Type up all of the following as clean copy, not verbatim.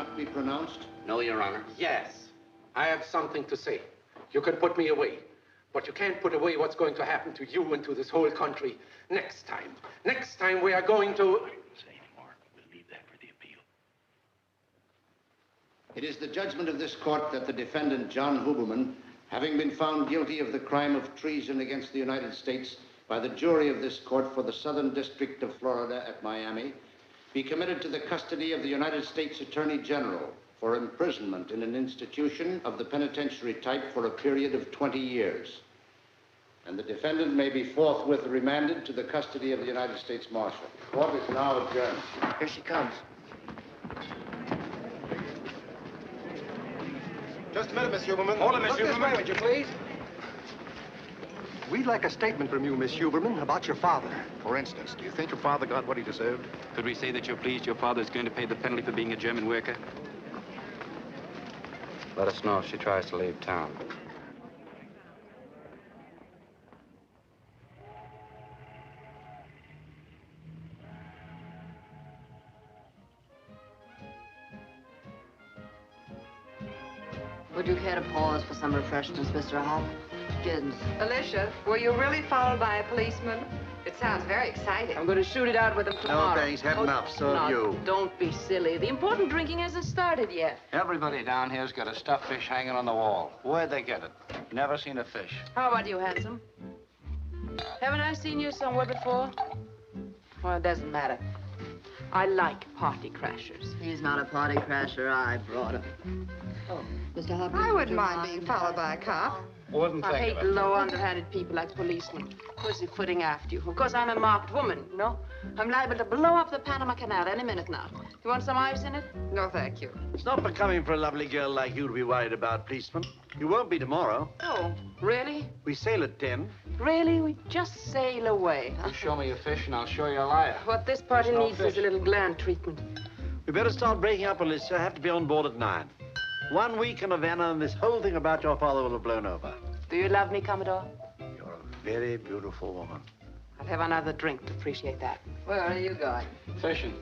not be pronounced? No, Your Honor. Yes. I have something to say. You can put me away. But you can't put away what's going to happen to you and to this whole country next time. Next time we are going to... I won't say anymore. We'll leave that for the appeal. It is the judgment of this court that the defendant, John Huberman, having been found guilty of the crime of treason against the United States by the jury of this court for the Southern District of Florida at Miami, be committed to the custody of the United States Attorney General for imprisonment in an institution of the penitentiary type for a period of 20 years. And the defendant may be forthwith remanded to the custody of the United States Marshal. Court is now adjourned. Here she comes. Just a minute, Miss Huberman. Hold it, Miss Look this Huberman. way, would you please? We'd like a statement from you, Miss Huberman, about your father. For instance, do you think your father got what he deserved? Could we say that you're pleased your father is going to pay the penalty for being a German worker? Let us know if she tries to leave town. Would you care to pause for some refreshments, Mr. Hopkins? Alicia, were you really followed by a policeman? It sounds very exciting. I'm going to shoot it out with him tomorrow. No, thanks. Had enough. So have you. Don't be silly. The important drinking hasn't started yet. Everybody down here's got a stuffed fish hanging on the wall. Where'd they get it? Never seen a fish. How about you, handsome? Haven't I seen you somewhere before? Well, it doesn't matter. I like party crashers. He's not a party crasher. I brought him. Oh, Mr. Hopkins. I wouldn't mind being followed by a cop. Wouldn't I think hate of it. low, underhanded people like policemen. Pussyfooting after you. Of course, I'm a marked woman, you know? I'm liable to blow up the Panama Canal any minute now. You want some ice in it? No, thank you. It's not becoming for a lovely girl like you to be worried about, policeman. You won't be tomorrow. Oh, really? We sail at 10. Really? We just sail away. You show me a fish and I'll show you a liar. What this party There's no needs fish. is a little gland treatment. We better start breaking up, Alicia. I have to be on board at 9. 1 week in Havana, and this whole thing about your father will have blown over. Do you love me, Commodore? You're a very beautiful woman. I'll have another drink to appreciate that. Where are you going? Fishing.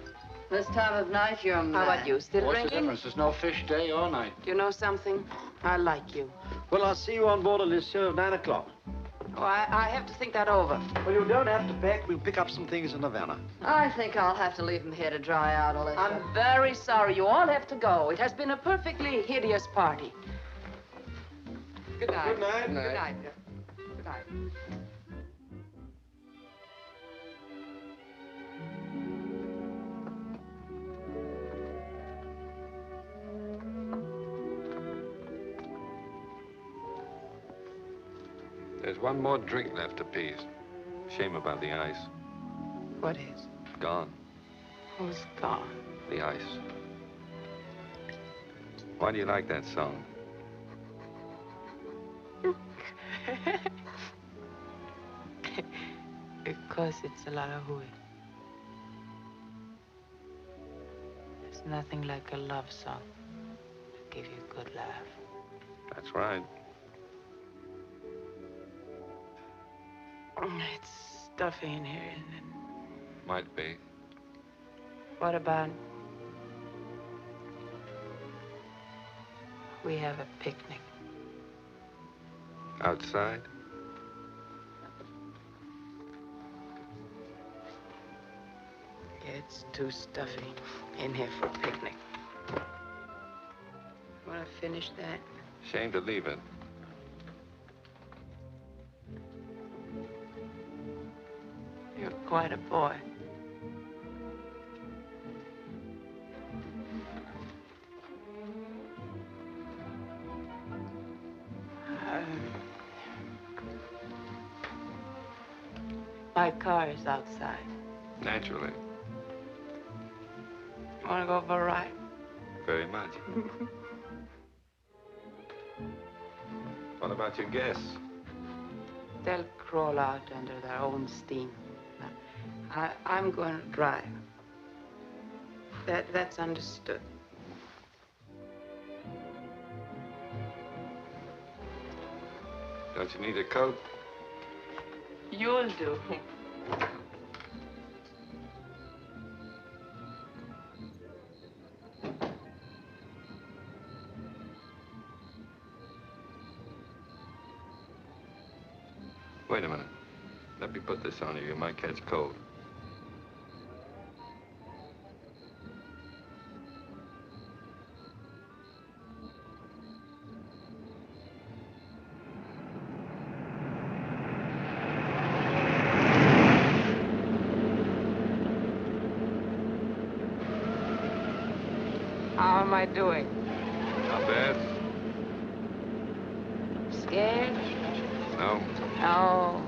This time of night, you're mad. How about you? Still What's the drinking? difference? There's no fish day or night. Do you know something? I like you. Well, I'll see you on board Alicia at 9 o'clock. Oh, I have to think that over. Well, you don't have to pack. We'll pick up some things in Havana. I think I'll have to leave him here to dry out, Alicia. I'm very sorry. You all have to go. It has been a perfectly hideous party. Good night. Good night. Good night. Good night. There's one more drink left, appease. Shame about the ice. What is? Gone. Who's gone? The ice. Why do you like that song? Because it's a lot of hooey. There's nothing like a love song to give you a good laugh. That's right. It's stuffy in here, isn't it? Might be. What about we have a picnic? Outside? It's too stuffy in here for a picnic. Want to finish that? Shame to leave it. You're quite a boy. My car is outside. Naturally. Want to go for a ride? Very much. What about your guests? They'll crawl out under their own steam. I'm going to drive. That's understood. Don't you need a coat? You'll do. wait a minute. Let me put this on you. You might catch cold. How am I doing? Not bad. Scared? No, No.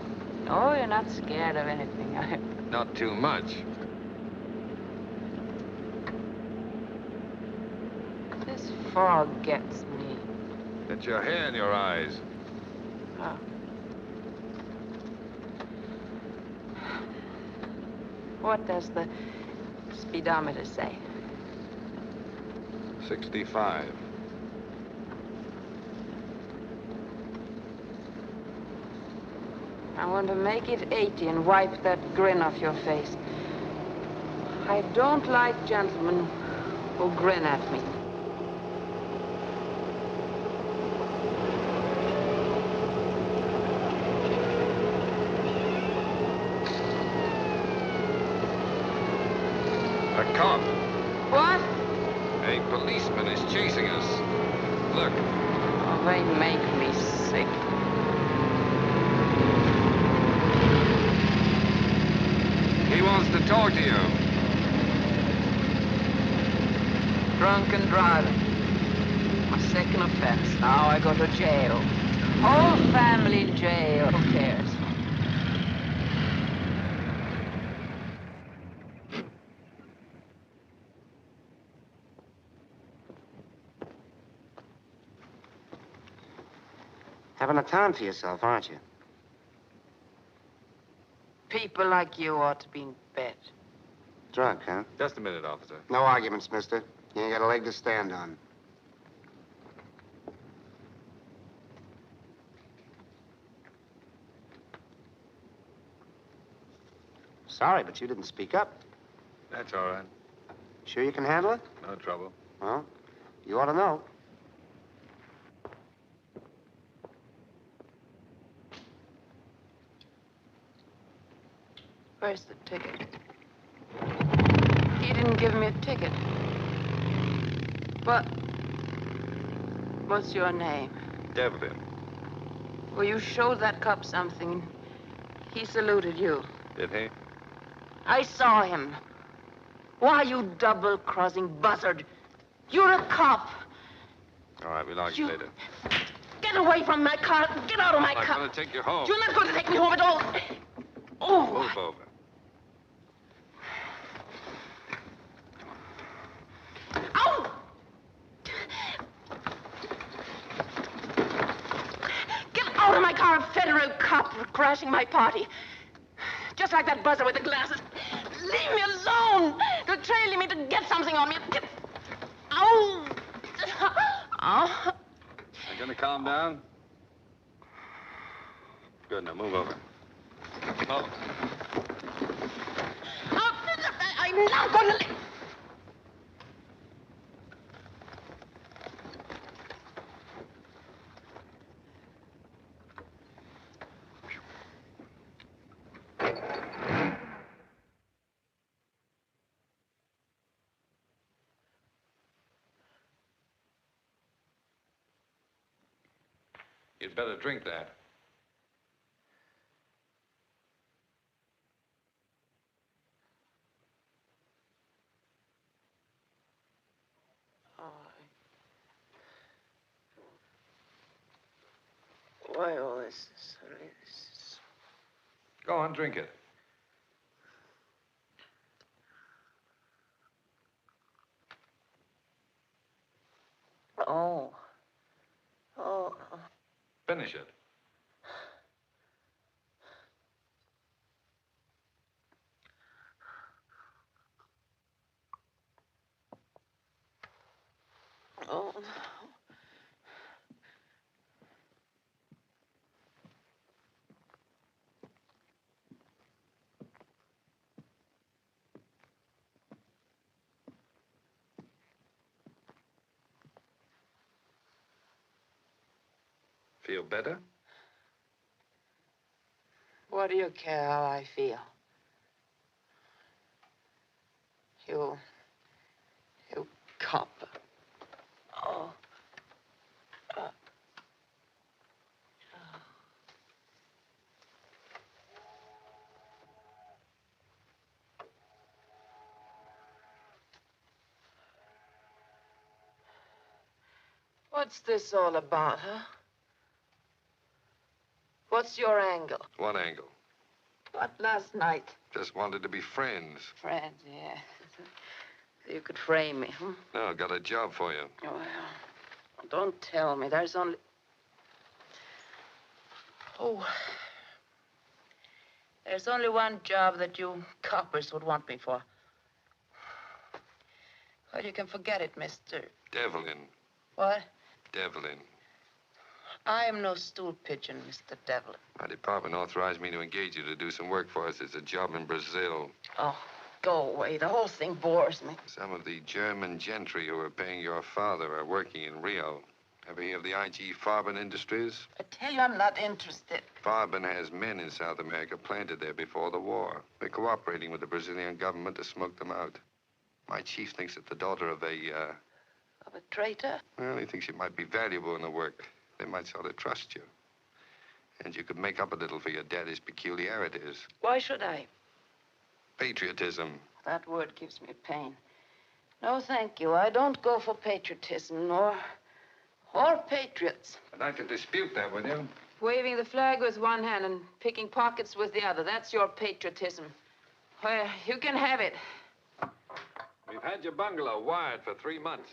No, you're not scared of anything. not too much. This fog gets me. It's your hair in your eyes. Oh. What does the speedometer say? 65. I want to make it 80 and wipe that grin off your face. I don't like gentlemen who grin at me. A cop. What? A policeman is chasing us. Look. Oh, they make me sick. He wants to talk to you. Drunken driving. My second offense. Now I go to jail. Whole family in jail. Who cares? Having a time for yourself, aren't you? People like you ought to be in bed. Drunk, huh? Just a minute, officer. No arguments, mister. You ain't got a leg to stand on. Sorry, but you didn't speak up. That's all right. Sure you can handle it? No trouble. Well, you ought to know. Where's the ticket? He didn't give me a ticket. What's your name? Devlin. Well, you showed that cop something. He saluted you. Did he? I saw him. Why, you double-crossing buzzard? You're a cop. All right, we'll argue later. Get away from my car. Get out of my car. I'm going to take you home. You're not going to take me home at all. Oh. Move over. Ow! Get out of my car, a federal cop crashing my party. Just like that buzzer with the glasses. Leave me alone. They're trailing me to get something on me. Ow! Oh. You going to calm down? Good, now move over. Oh. I'm not going to... You'd better drink that. Why all this? Go on, drink it. Oh. Finish it. Oh. Feel better? What do you care how I feel? You cop. Oh. What's this all about, huh? What's your angle? What angle? What, last night? Just wanted to be friends. Friends, yeah. So you could frame me, huh? No, got a job for you. Well, don't tell me. There's only... Oh. There's only one job that you coppers would want me for. Well, you can forget it, Mr. Devlin. What? Devlin. I am no stool pigeon, Mr. Devlin. My department authorized me to engage you to do some work for us. It's a job in Brazil. Oh, go away. The whole thing bores me. Some of the German gentry who are paying your father are working in Rio. Ever hear of the IG Farben Industries? I tell you, I'm not interested. Farben has men in South America planted there before the war. They're cooperating with the Brazilian government to smoke them out. My chief thinks that the daughter of a, Of a traitor? Well, he thinks you might be valuable in the work. They might sort of trust you. And you could make up a little for your daddy's peculiarities. Why should I? Patriotism. That word gives me pain. No, thank you. I don't go for patriotism, or patriots. I'd like to dispute that with you. Waving the flag with one hand and picking pockets with the other. That's your patriotism. Well, you can have it. We've had your bungalow wired for 3 months.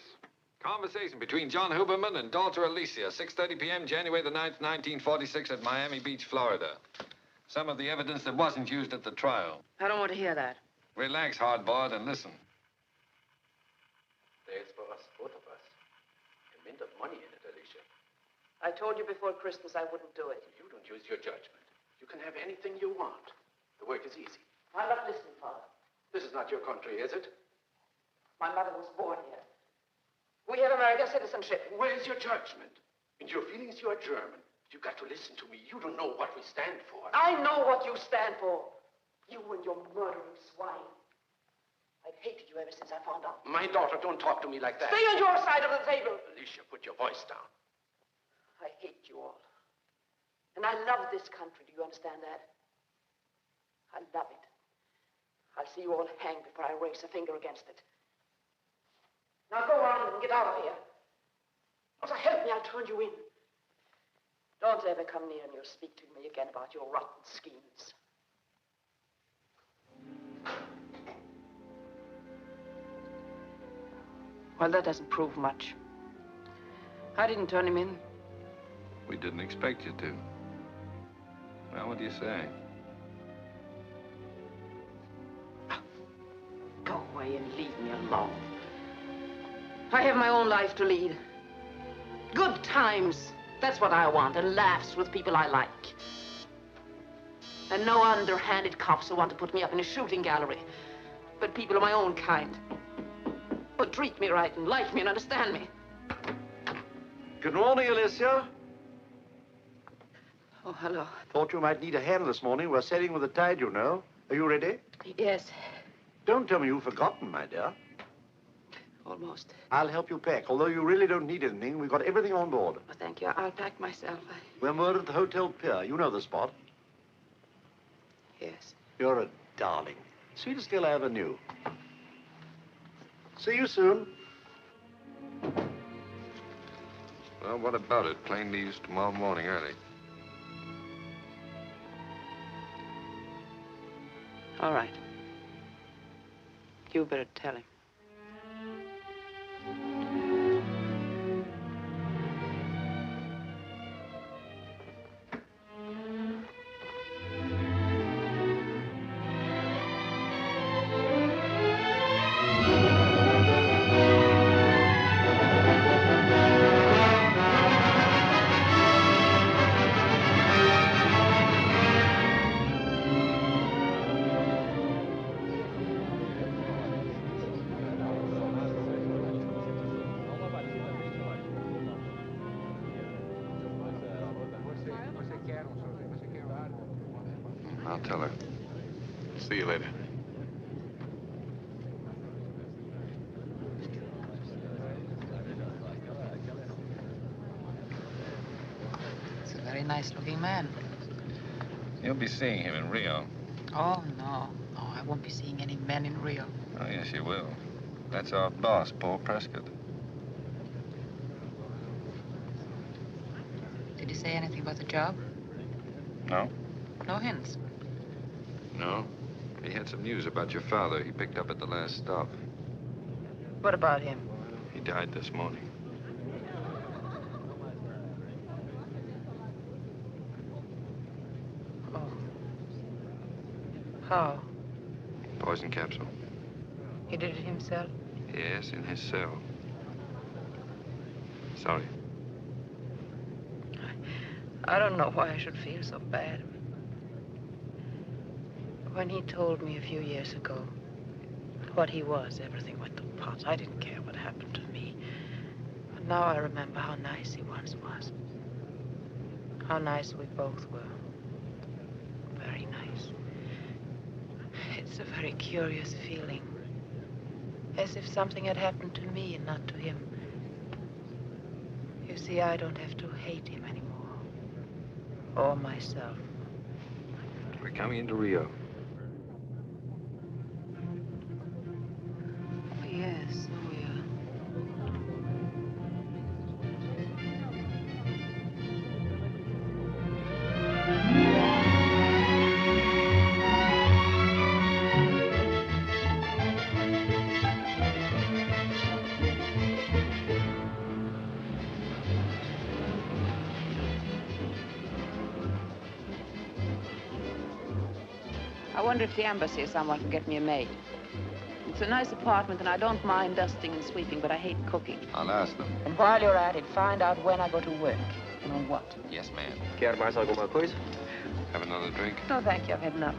Conversation between John Huberman and daughter Alicia, 6:30 p.m., January the 9th, 1946, at Miami Beach, Florida. Some of the evidence that wasn't used at the trial. I don't want to hear that. Relax, hardboiled, and listen. There's for us, both of us. A mint of money in it, Alicia. I told you before Christmas I wouldn't do it. You don't use your judgment. You can have anything you want. The work is easy. I'm not listening, Father. This is not your country, is it? My mother was born here. We have American citizenship. Where's your judgment? In your feelings, you are German. You've got to listen to me. You don't know what we stand for. I know what you stand for. You and your murdering swine. I've hated you ever since I found out. My daughter, don't talk to me like that. Stay on your side of the table. Alicia, put your voice down. I hate you all. And I love this country. Do you understand that? I love it. I'll see you all hanged before I raise a finger against it. Now go on and get out of here. Or so help me, I'll turn you in. Don't ever come near me or speak to me again about your rotten schemes. Well, that doesn't prove much. I didn't turn him in. We didn't expect you to. Well, what do you say? Go away and leave me alone. I have my own life to lead. Good times. That's what I want. And laughs with people I like. And no underhanded cops who want to put me up in a shooting gallery. But people of my own kind. Who treat me right and like me and understand me. Good morning, Alicia. Oh, hello. Thought you might need a hand this morning. We're sailing with the tide, you know. Are you ready? Yes. Don't tell me you've forgotten, my dear. Almost. I'll help you pack. Although you really don't need anything, we've got everything on board. Oh, thank you. I'll pack myself. We're moored at the Hotel Pier. You know the spot. Yes. You're a darling. Sweetest girl I ever knew. See you soon. Well, what about it? Plane leaves tomorrow morning early. All right. You better tell him. I'll tell her. See you later. He's a very nice-looking man. You'll be seeing him in Rio. Oh, no. No, I won't be seeing any men in Rio. Oh, yes, you will. That's our boss, Paul Prescott. Did he say anything about the job? No? No hints? No. He had some news about your father he picked up at the last stop. What about him? He died this morning. Oh. How? Poison capsule. He did it himself? Yes, in his cell. Sorry. I don't know why I should feel so bad. When he told me a few years ago what he was, everything went to pot. I didn't care what happened to me. But now I remember how nice he once was. How nice we both were. Very nice. It's a very curious feeling. As if something had happened to me and not to him. You see, I don't have to hate him anymore. Or myself. We're coming into Rio. Yes, oh yeah. I wonder if the embassy or someone can get me a maid. It's a nice apartment, and I don't mind dusting and sweeping, but I hate cooking. I'll ask them. And while you're at it, find out when I go to work and on what. Yes, ma'am. Quer mais alguma coisa? Have another drink? No, thank you. I've had enough.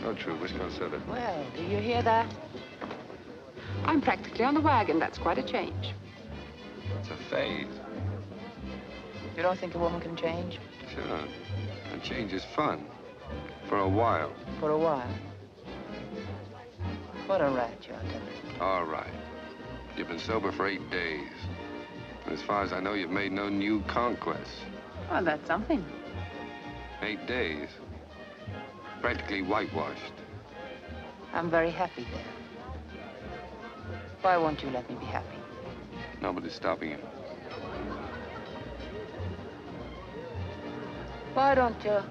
No, true. Whiskey soda. Well, do you hear that? I'm practically on the wagon. That's quite a change. It's a phase. You don't think a woman can change? Sure. And change is fun. For a while. For a while. What a rat you are, Devlin. All right. You've been sober for 8 days. And as far as I know, you've made no new conquests. Well, that's something. 8 days. Practically whitewashed. I'm very happy there. Why won't you let me be happy? Nobody's stopping you. Why don't you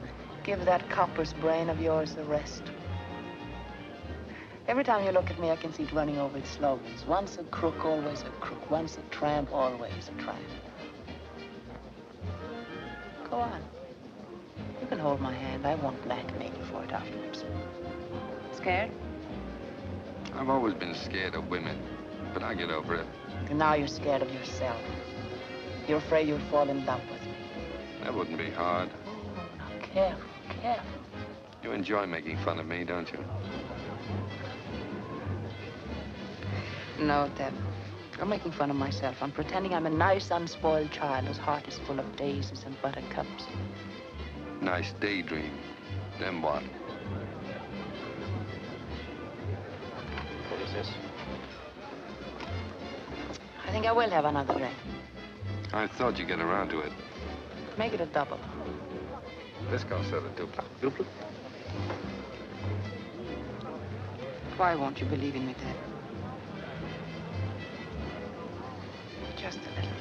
give that copper's brain of yours a rest? Every time you look at me, I can see it running over its slogans. Once a crook, always a crook. Once a tramp, always a tramp. Go on. You can hold my hand. I won't blackmail you for it afterwards. Scared? I've always been scared of women, but I get over it. And now you're scared of yourself. You're afraid you'll fall in love with me. That wouldn't be hard. Oh, now, careful, careful. You enjoy making fun of me, don't you? No, Deb. I'm making fun of myself. I'm pretending I'm a nice, unspoiled child whose heart is full of daisies and buttercups. Nice daydream. Then what? What is this? I think I will have another drink. I thought you'd get around to it. Make it a double. This comes out of dupla. Duplo? Why won't you believe in me, Deb? Just a little.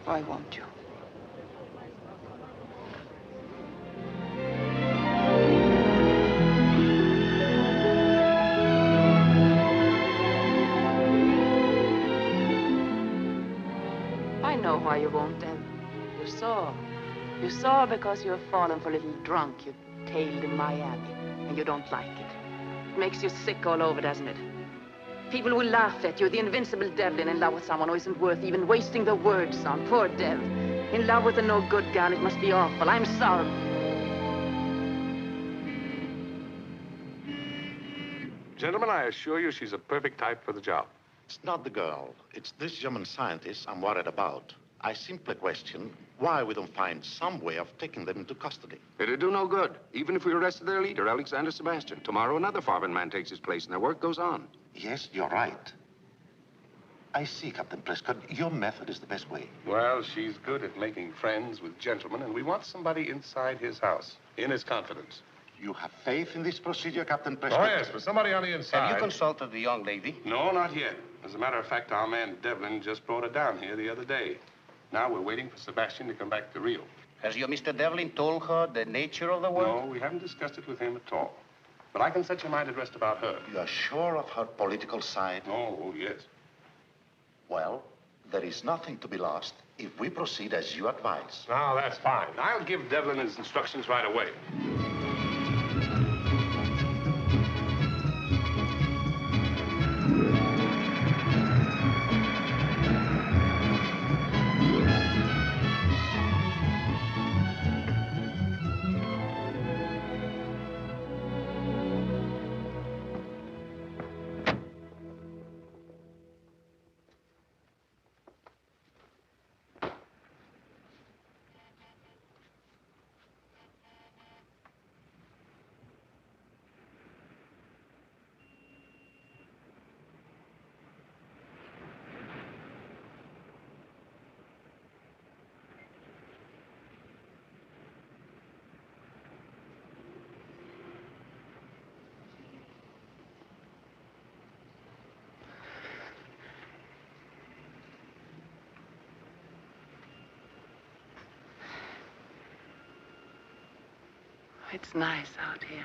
Why won't you? I know why you won't, Deb. You saw. You saw because you've fallen for a little drunk you tailed in Miami, and you don't like it. It makes you sick all over, doesn't it? People will laugh at you, the invincible Devlin in love with someone who isn't worth even wasting the words on. Poor Dev. In love with a no-good gal, it must be awful. I'm sorry. Gentlemen, I assure you she's a perfect type for the job. It's not the girl. It's this German scientist I'm worried about. I simply question why we don't find some way of taking them into custody. It'd do no good, even if we arrested their leader, Alexander Sebastian. Tomorrow, another Farben man takes his place, and their work goes on. Yes, you're right. I see, Captain Prescott. Your method is the best way. Well, she's good at making friends with gentlemen, and we want somebody inside his house, in his confidence. You have faith in this procedure, Captain Prescott? Oh, yes, but somebody on the inside. Have you consulted the young lady? No, not yet. As a matter of fact, our man Devlin just brought her down here the other day. Now we're waiting for Sebastian to come back to Rio. Has your Mr. Devlin told her the nature of the work? No, we haven't discussed it with him at all. But I can set your mind at rest about her. You are sure of her political side? Oh, yes. Well, there is nothing to be lost if we proceed as you advise. Now, that's fine. I'll give Devlin his instructions right away. It's nice out here.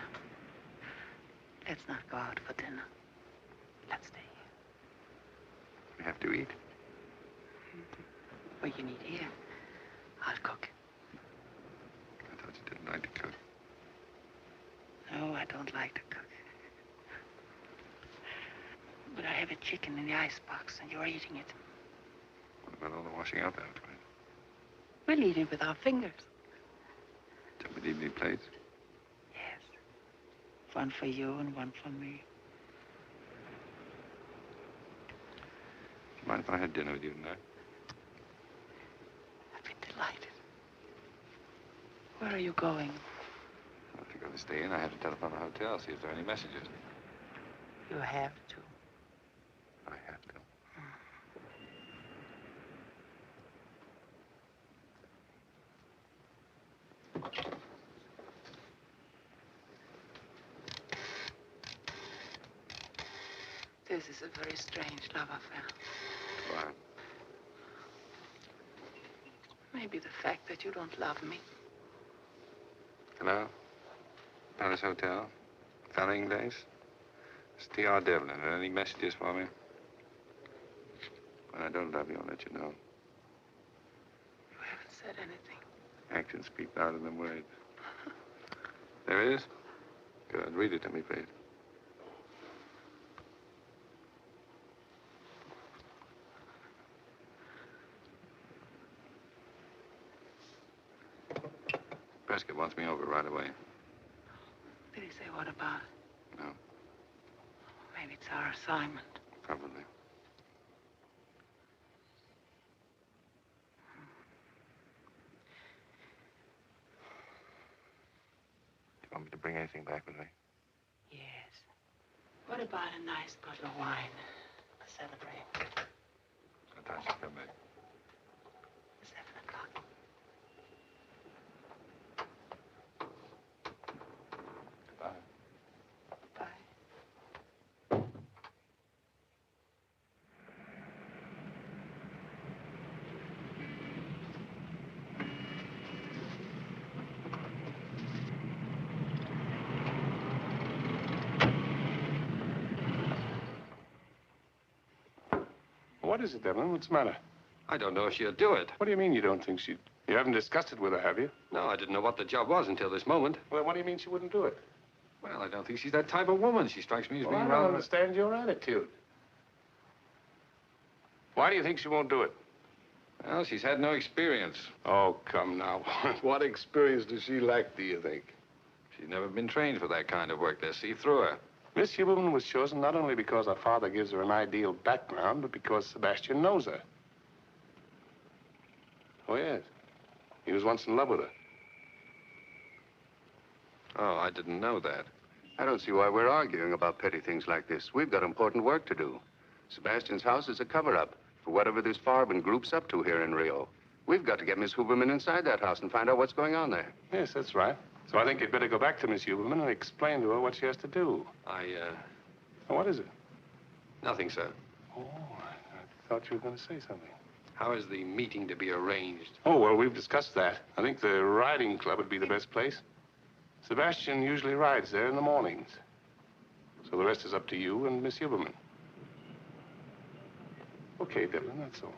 Let's not go out for dinner. Let's stay here. We have to eat. What you need here, I'll cook. I thought you didn't like to cook. No, I don't like to cook. But I have a chicken in the icebox, and you're eating it. What about all the washing up afterwards? We'll eat it with our fingers. Don't we leave any plates? Yes. One for you and one for me. Do you mind if I had dinner with you tonight? I'd be delighted. Where are you going? If you're going to stay in, I have to telephone the hotel, see if there are any messages. You have to. I have to. This is a very strange love affair. Why? Maybe the fact that you don't love me. Hello? Palace Hotel? Felling Days? It's T.R. Devlin. Any messages for me? When I don't love you, I'll let you know. You haven't said anything. Actions speak louder than words. There it is? Good. Read it to me, please. Prescott wants me over right away. Did he say what about it? No. Maybe it's our assignment. Probably. Do you want me to bring anything back with me? Yes. What about a nice bottle of wine to celebrate? What time should I come back? 7 o'clock. Goodbye. Bye. What is it, Devlin? What's the matter? I don't know if she'll do it. What do you mean you don't think she'd... You haven't discussed it with her, have you? No, I didn't know what the job was until this moment. Well, what do you mean she wouldn't do it? Well, I don't think she's that type of woman. She strikes me as Well, being I rather... don't understand your attitude. Why do you think she won't do it? Well, she's had no experience. Oh, come now. What experience does she lack, do you think? She's never been trained for that kind of work. They'll see through her. Miss Huberman was chosen not only because her father gives her an ideal background, but because Sebastian knows her. Oh, yes. He was once in love with her. Oh, I didn't know that. I don't see why we're arguing about petty things like this. We've got important work to do. Sebastian's house is a cover-up for whatever this Farben group's up to here in Rio. We've got to get Miss Huberman inside that house and find out what's going on there. Yes, that's right. So I think you'd better go back to Miss Huberman and explain to her what she has to do. What is it? Nothing, sir. Oh, I thought you were going to say something. How is the meeting to be arranged? Oh, well, we've discussed that. I think the riding club would be the best place. Sebastian usually rides there in the mornings. So the rest is up to you and Miss Huberman. Okay, Devlin, that's all.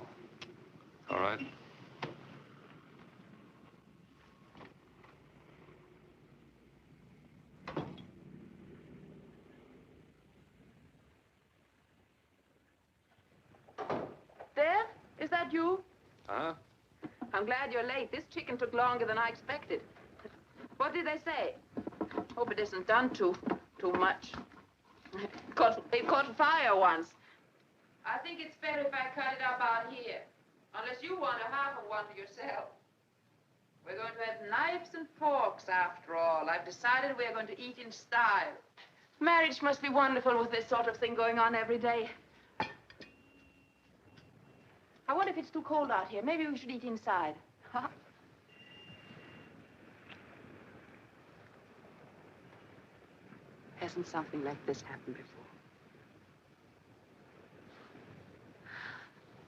All right. There? Is that you? Huh? I'm glad you're late. This chicken took longer than I expected. What did they say? Hope it isn't done too much. They caught fire once. I think it's better if I cut it up out here. Unless you want a half of one for yourself. We're going to have knives and forks after all. I've decided we're going to eat in style. Marriage must be wonderful with this sort of thing going on every day. I wonder if it's too cold out here. Maybe we should eat inside. Hasn't something like this happened before?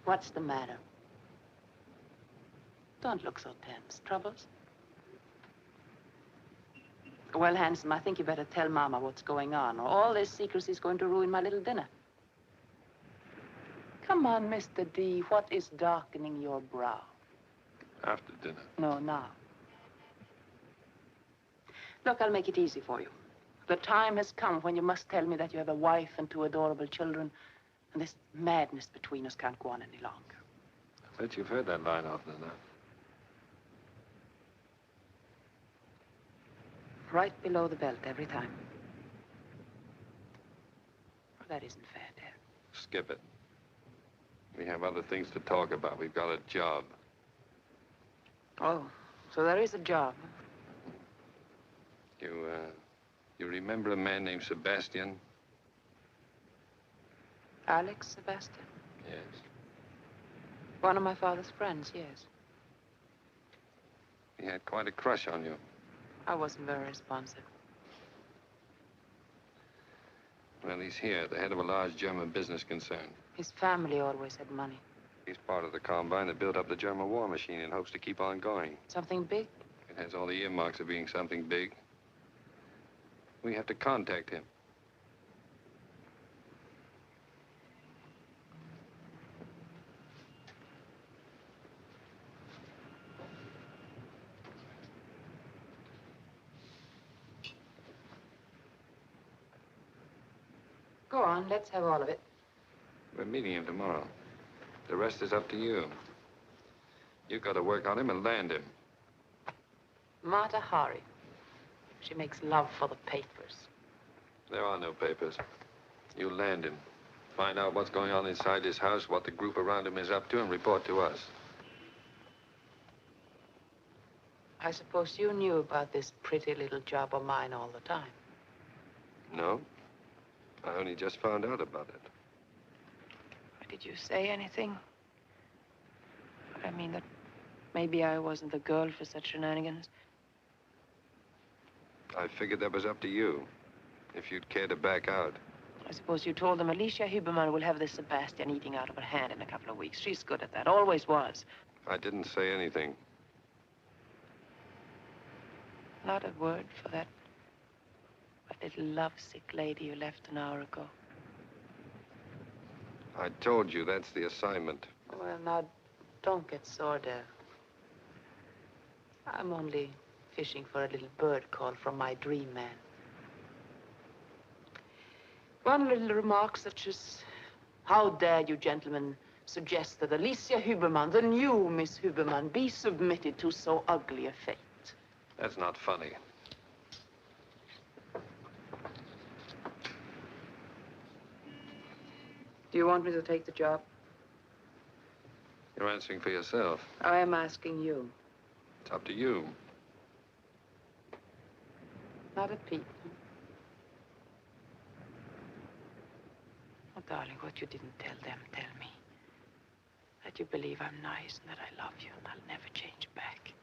What's the matter? Don't look so tense. Troubles? Well, handsome, I think you better tell Mama what's going on, or all this secrecy is going to ruin my little dinner. Come on, Mr. D. What is darkening your brow? After dinner. No, now. Look, I'll make it easy for you. The time has come when you must tell me that you have a wife and 2 adorable children, and this madness between us can't go on any longer. I bet you've heard that line often enough. Right below the belt every time. Well, that isn't fair, Dad. Skip it. We have other things to talk about. We've got a job. Oh, so there is a job. You remember a man named Sebastian? Alex Sebastian? Yes. One of my father's friends, yes. He had quite a crush on you. I wasn't very responsive. Well, he's here, the head of a large German business concern. His family always had money. He's part of the combine that built up the German war machine and hopes to keep on going. Something big? It has all the earmarks of being something big. We have to contact him. Go on, let's have all of it. We're meeting him tomorrow. The rest is up to you. You've got to work on him and land him. Mata Hari. She makes love for the papers. There are no papers. You land him. Find out what's going on inside his house, what the group around him is up to, and report to us. I suppose you knew about this pretty little job of mine all the time. No. I only just found out about it. Did you say anything? I mean that maybe I wasn't the girl for such shenanigans. I figured that was up to you, if you'd care to back out. I suppose you told them Alicia Huberman will have this Sebastian eating out of her hand in a couple of weeks. She's good at that, always was. I didn't say anything. Not a word for that little lovesick lady you left an hour ago. I told you that's the assignment. Well, now, don't get sore, Dad. I'm only fishing for a little bird call from my dream man. One little remark such as, how dare you gentlemen suggest that Alicia Huberman, the new Miss Huberman, be submitted to so ugly a fate? That's not funny. Do you want me to take the job? You're answering for yourself. I am asking you. It's up to you. Not a peep. Oh, darling, what you didn't tell them, tell me. That you believe I'm nice and that I love you and I'll never change back.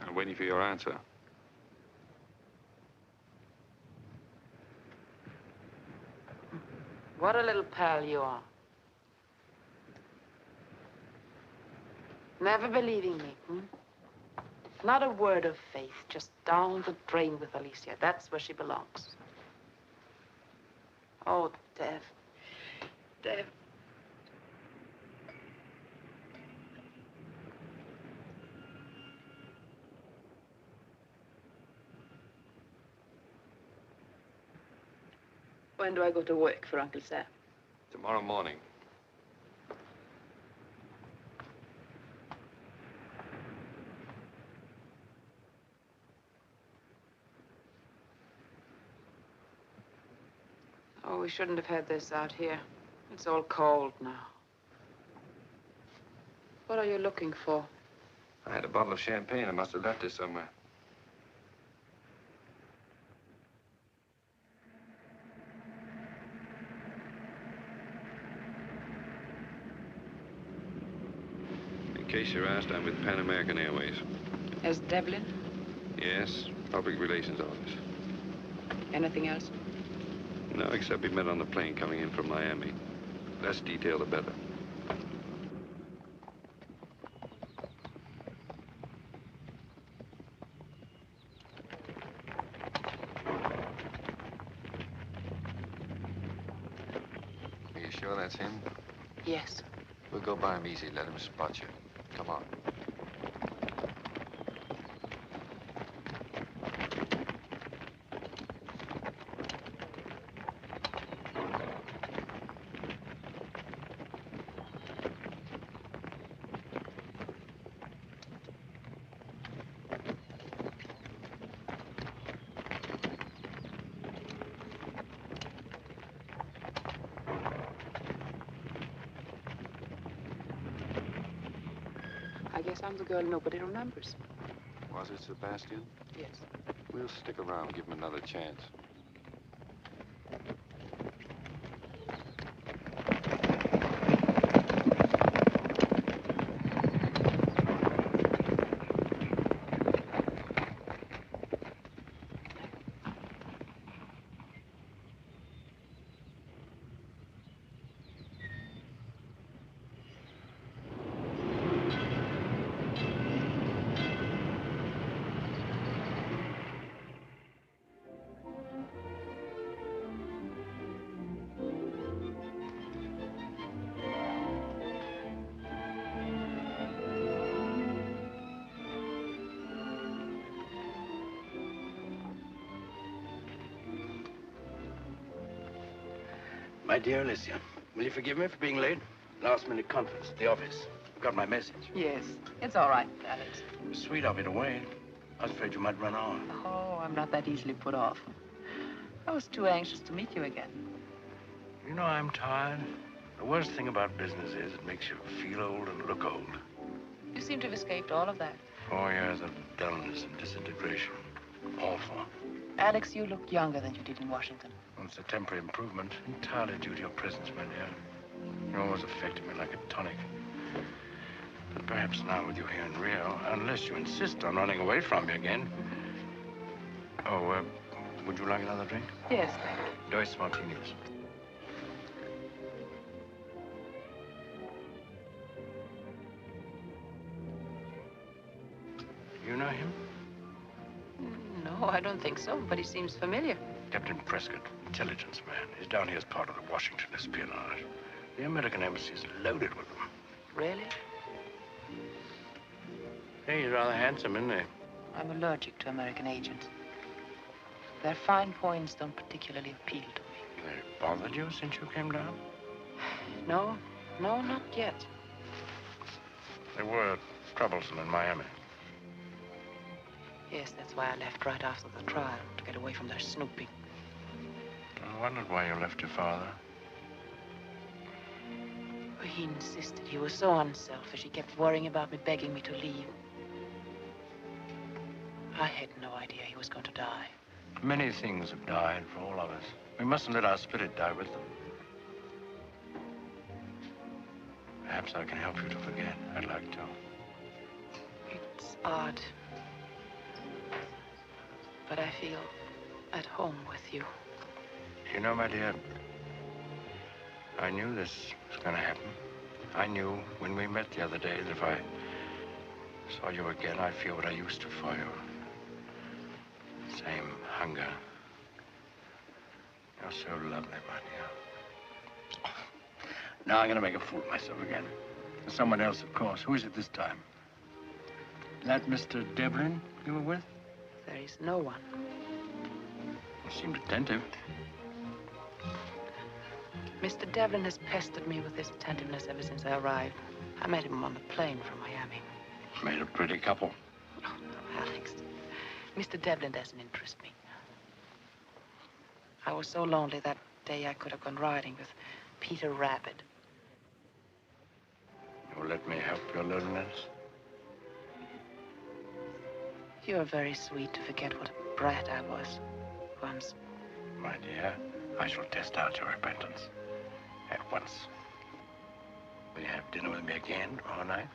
I'm waiting for your answer. What a little pal you are. Never believing me, Not a word of faith, just down the drain with Alicia. That's where she belongs. Oh, Dev. Dev. When do I go to work for Uncle Sam? Tomorrow morning. Oh, we shouldn't have had this out here. It's all cold now. What are you looking for? I had a bottle of champagne. I must have left it somewhere. In case you're asked, I'm with Pan American Airways. As Devlin? Yes, Public Relations Office. Anything else? No, except we met on the plane coming in from Miami. Less detail, the better. Are you sure that's him? Yes. We'll go by him easy. Let him spot you. Come on. I guess I'm the girl nobody remembers. Was it Sebastian? Yes. We'll stick around, give him another chance. My dear Alicia, will you forgive me for being late? Last-minute conference at the office. Got my message. Yes, it's all right, Alex. It was sweet of you to wait. I was afraid you might run on. Oh, I'm not that easily put off. I was too anxious to meet you again. You know, I'm tired. The worst thing about business is it makes you feel old and look old. You seem to have escaped all of that. 4 years of dullness and disintegration. Awful. Alex, you look younger than you did in Washington. Well, it's a temporary improvement, entirely due to your presence, my dear. You always affected me like a tonic. But perhaps now with you here in Rio, unless you insist on running away from me again. Oh, would you like another drink? Yes, thank you. Dos martinis. You know him? No, I don't think so, but he seems familiar. Captain Prescott, intelligence man. He's down here as part of the Washington espionage. The American embassy is loaded with them. Really? Hey, he's rather handsome, isn't he? I'm allergic to American agents. Their fine points don't particularly appeal to me. They bothered you since you came down? No, not yet. They were troublesome in Miami. Yes, that's why I left right after the trial, to get away from their snooping. I wondered why you left your father. He insisted. He was so unselfish. He kept worrying about me, begging me to leave. I had no idea he was going to die. Many things have died for all of us. We mustn't let our spirit die with them. Perhaps I can help you to forget. I'd like to. It's odd. But I feel at home with you. You know, my dear, I knew this was going to happen. I knew when we met the other day that if I saw you again, I'd feel what I used to for you. Same hunger. You're so lovely, my dear. Now I'm going to make a fool of myself again. Someone else, of course. Who is it this time? That Mr. Devlin you were with? There is no one. You seemed attentive. Mr. Devlin has pestered me with his attentiveness ever since I arrived. I met him on the plane from Miami. Made a pretty couple. Oh, no, Alex. Mr. Devlin doesn't interest me. I was so lonely that day I could have gone riding with Peter Rabbit. You'll let me help your loneliness? You're very sweet to forget what a brat I was once. My dear, I shall test out your repentance at once. Will you have dinner with me again tomorrow night?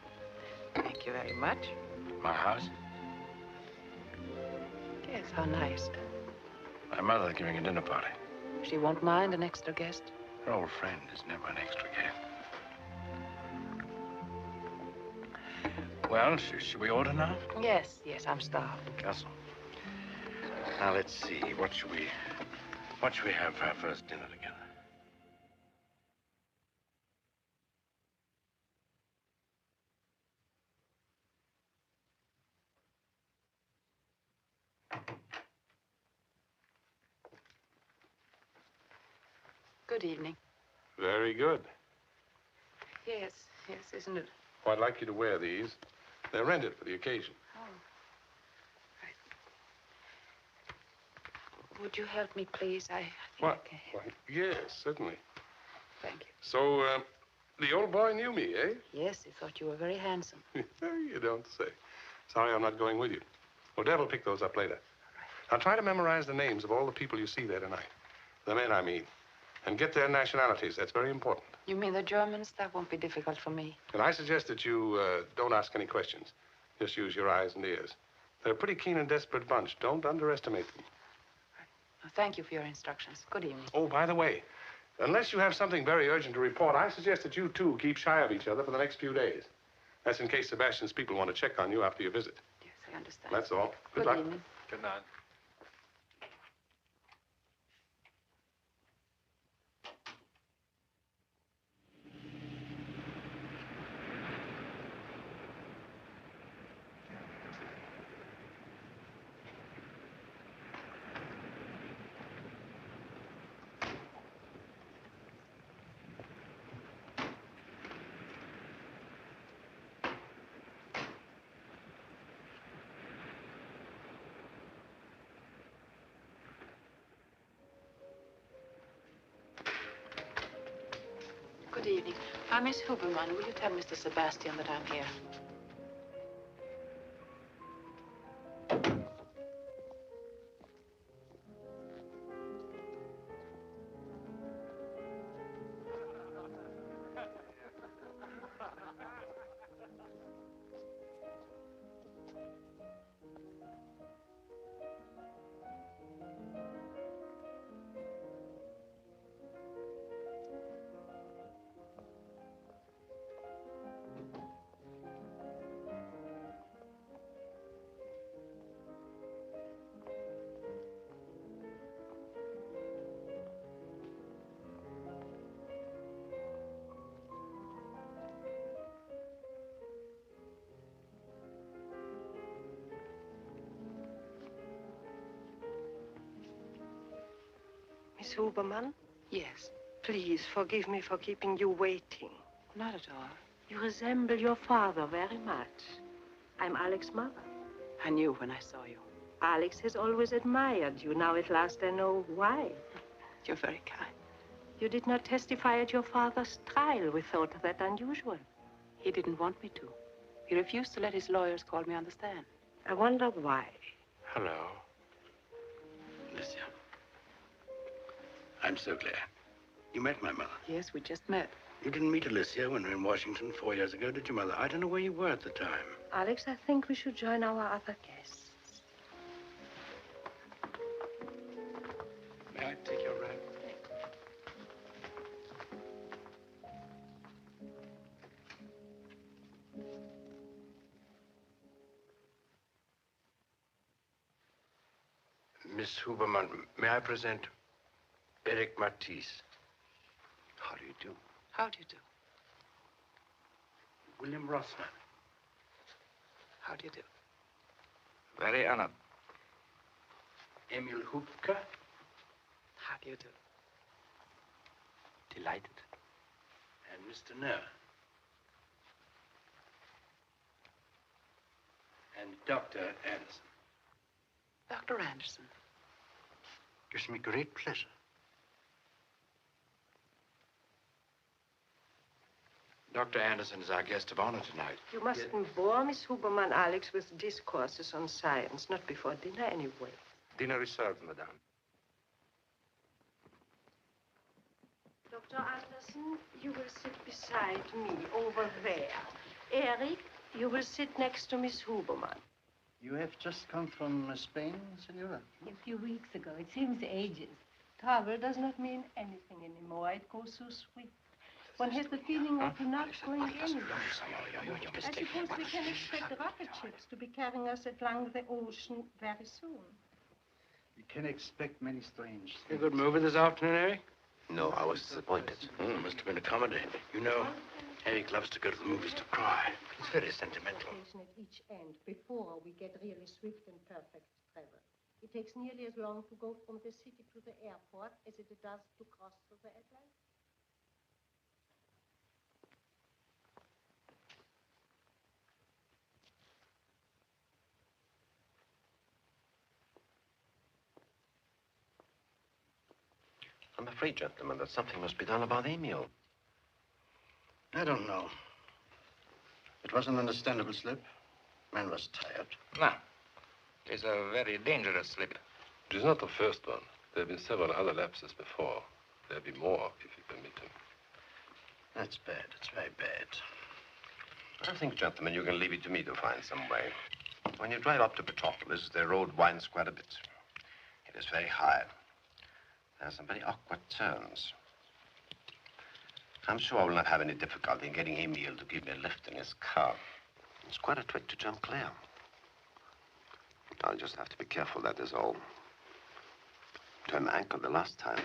Thank you very much. My house? Yes, how nice. My mother's giving a dinner party. She won't mind an extra guest? Her old friend is never an extra guest. Well, should we order now? Yes, I'm starved. Castle. Now, let's see. What should we have for our first dinner together? Good evening. Very good. Yes, isn't it? Oh, I'd like you to wear these. They're rented for the occasion. Oh. Right. Would you help me, please? I think What? I can. Why, yes, certainly. Thank you. So, the old boy knew me, eh? Yes, he thought you were very handsome. You don't say. Sorry I'm not going with you. Well, Dad will pick those up later. Right. Now, try to memorize the names of all the people you see there tonight. The men, I mean. And get their nationalities. That's very important. You mean the Germans? That won't be difficult for me. And I suggest that you don't ask any questions. Just use your eyes and ears. They're a pretty keen and desperate bunch. Don't underestimate them. Well, thank you for your instructions. Good evening. Oh, by the way, unless you have something very urgent to report, I suggest that you two keep shy of each other for the next few days. That's in case Sebastian's people want to check on you after your visit. Yes, I understand. That's all. Good luck. evening. Good night. Good evening. I'm Miss Huberman. Will you tell Mr. Sebastian that I'm here? Miss Huberman? Yes. Please forgive me for keeping you waiting. Not at all. You resemble your father very much. I'm Alex's mother. I knew when I saw you. Alex has always admired you. Now at last I know why. You're very kind. You did not testify at your father's trial. We thought that unusual. He didn't want me to. He refused to let his lawyers call me on the stand. I wonder why. Hello. Alicia. I'm so glad. You met my mother. Yes, we just met. You didn't meet Alicia when we were in Washington 4 years ago, did you, Mother? I don't know where you were at the time. Alex, I think we should join our other guests. May I take your wrap? Miss Huberman, may I present Eric Matisse? How do you do? How do you do? William Rossman. How do you do? Very honored. Emil Hupke. How do you do? Delighted. And Mr. Noir. And Dr. Anderson. Dr. Anderson. Gives me great pleasure. Dr. Anderson is our guest of honor tonight. You mustn't bore Miss Huberman, Alex, with discourses on science. Not before dinner, anyway. Dinner is served, madame. Dr. Anderson, you will sit beside me over there. Eric, you will sit next to Miss Huberman. You have just come from Spain, Senora? A few weeks ago. It seems ages. Travel does not mean anything anymore. It goes so swift. One has the feeling of not going anywhere. I suppose we can expect rocket ships to be carrying us along the ocean very soon. You can expect many strange things. A good movie this afternoon, Eric? No, I was disappointed. Must have been a comedy. You know, Eric loves to go to the movies to cry. He's very sentimental. At each end before we get really swift and perfect travel. It takes nearly as long to go from the city to the airport as it does to cross the Atlantic. I'm afraid, gentlemen, that something must be done about Emil. I don't know. It was an understandable slip. Man was tired. No. It's a very dangerous slip. It is not the first one. There have been several other lapses before. There'll be more, if you permit him. That's bad. It's very bad. I think, gentlemen, you can leave it to me to find some way. When you drive up to Petropolis, the road winds quite a bit. It is very high. There are some very awkward turns. I'm sure I will not have any difficulty in getting Emil to give me a lift in his car. It's quite a trick to jump clear. I'll just have to be careful, that is all. Turned my ankle the last time.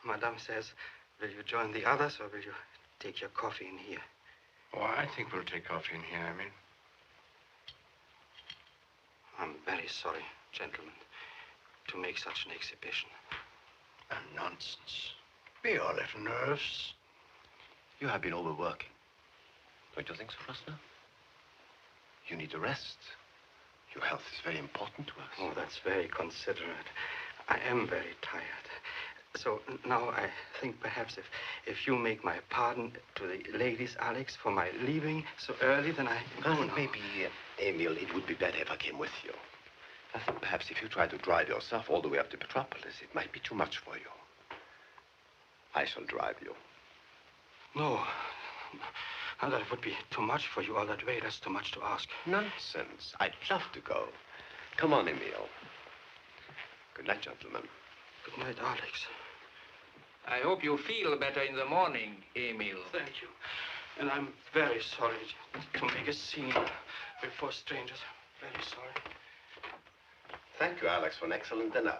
Madame says, will you join the others or will you take your coffee in here? Oh, I think we'll take coffee in here, I mean. I'm very sorry, gentlemen, to make such an exhibition. Nonsense. We all have nerves. You have been overworking. Don't you think so, Foster? You need a rest. Your health is very important to us. Oh, that's very considerate. I am very tired. So now I think perhaps if you make my pardon to the ladies, Alex, for my leaving so early, then I think maybe, Emil, it would be better if I came with you. I think perhaps if you try to drive yourself all the way up to Petropolis, it might be too much for you. I shall drive you. No. No, that would be too much for you all that way. That's too much to ask. Nonsense. I'd love to go. Come on, Emil. Good night, gentlemen. Good night, Alex. I hope you feel better in the morning, Emil. Thank you. And I'm very sorry to make a scene before strangers. Very sorry. Thank you, Alex, for an excellent dinner.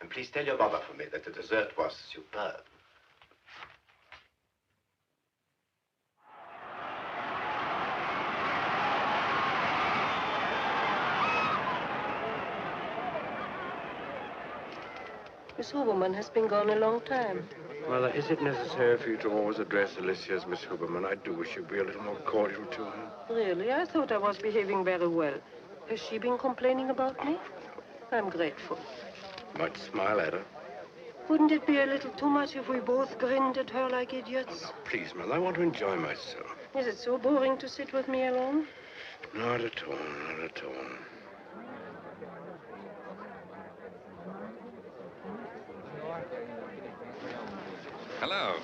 And please tell your mother for me that the dessert was superb. Miss Huberman has been gone a long time. Mother, is it necessary for you to always address Alicia as Miss Huberman? I do wish you'd be a little more cordial to her. Really? I thought I was behaving very well. Has she been complaining about me? I'm grateful. Might smile at her. Wouldn't it be a little too much if we both grinned at her like idiots? Oh, no, please, Mother. I want to enjoy myself. Is it so boring to sit with me alone? Not at all, not at all. Hello.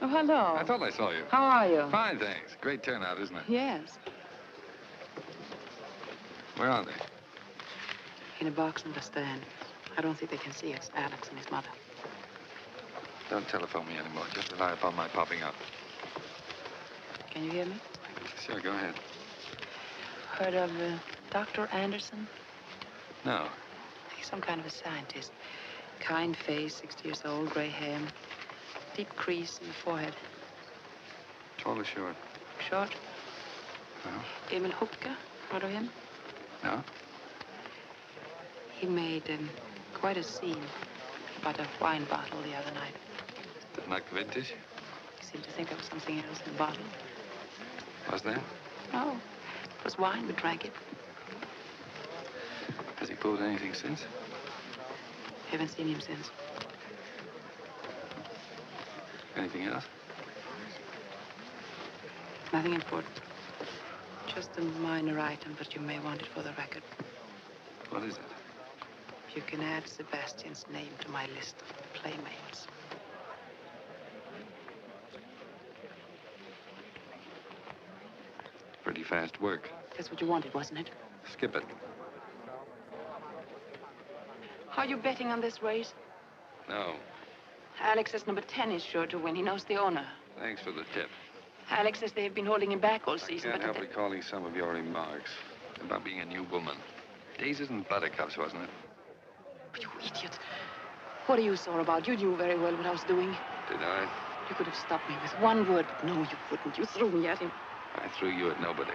Oh, hello. I thought I saw you. How are you? Fine, thanks. Great turnout, isn't it? Yes. Where are they? In a box in the stand. I don't think they can see us, Alex and his mother. Don't telephone me anymore. Just rely upon my popping up. Can you hear me? Sure, go ahead. Heard of Dr. Anderson? No. He's some kind of a scientist. Kind face, 60 years old, gray hair. Deep crease in the forehead. Tall or short? Short. Uh-huh. Emil Hupke. Heard of him? No? He made quite a scene about a wine bottle the other night. Didn't like the vintage? He seemed to think there was something else in the bottle. Was there? No. It was wine. We drank it. Has he pulled anything since? Haven't seen him since. Anything else? Nothing important. Just a minor item, but you may want it for the record. What is it? You can add Sebastian's name to my list of playmates. Pretty fast work. That's what you wanted, wasn't it? Skip it. Are you betting on this race? No. Alex says number 10 is sure to win. He knows the owner. Thanks for the tip. Alex says they have been holding him back all I season, can't but... help recalling some of your remarks about being a new woman. Daisies and buttercups, wasn't it? But you idiot. What are you sore about? You knew very well what I was doing. Did I? You could have stopped me with one word, but no, you couldn't. You threw me at him. I threw you at nobody.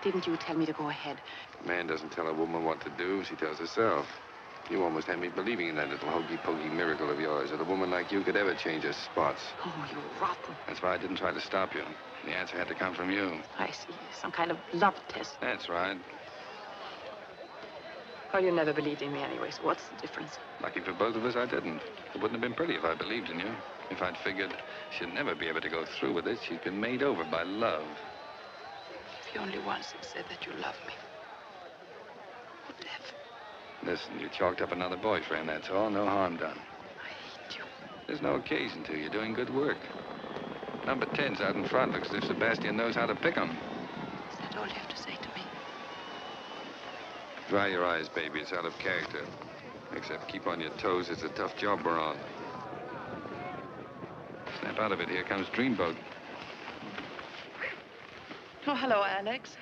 Didn't you tell me to go ahead? A man doesn't tell a woman what to do. She tells herself. You almost had me believing in that little hokey-pokey miracle of yours, that a woman like you could ever change her spots. Oh, you rotten. That's why I didn't try to stop you. The answer had to come from you. I see. Some kind of love test. That's right. Oh, you never believed in me anyway, so what's the difference? Lucky for both of us, I didn't. It wouldn't have been pretty if I believed in you. If I'd figured she'd never be able to go through with it, she'd been made over by love. If you only once had said that you loved me. What the heck? Listen, you chalked up another boyfriend, that's all. No harm done. I hate you. There's no occasion to. You're doing good work. Number 10's out in front. Looks as if Sebastian knows how to pick 'em. Is that all you have to say to me? Dry your eyes, baby. It's out of character. Except keep on your toes. It's a tough job we're on. Snap out of it. Here comes Dreamboat. Oh, hello, Alex.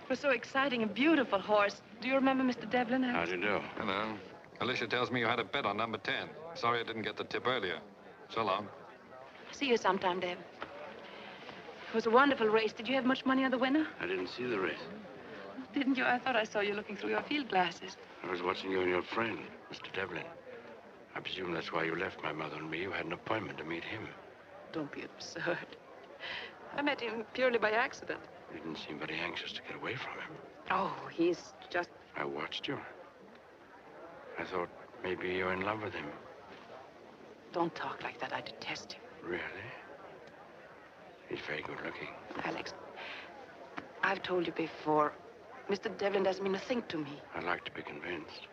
It was so exciting. A beautiful horse. Do you remember Mr. Devlin? How do you do? Hello. Alicia tells me you had a bet on number 10. Sorry I didn't get the tip earlier. So long. See you sometime, Deb. It was a wonderful race. Did you have much money on the winner? I didn't see the race. Didn't you? I thought I saw you looking through your field glasses. I was watching you and your friend, Mr. Devlin. I presume that's why you left my mother and me. You had an appointment to meet him. Don't be absurd. I met him purely by accident. You didn't seem very anxious to get away from him. Oh, he's just... I watched you. I thought maybe you're in love with him. Don't talk like that. I detest him. Really? He's very good looking. Alex, I've told you before, Mr. Devlin doesn't mean a thing to me. I'd like to be convinced.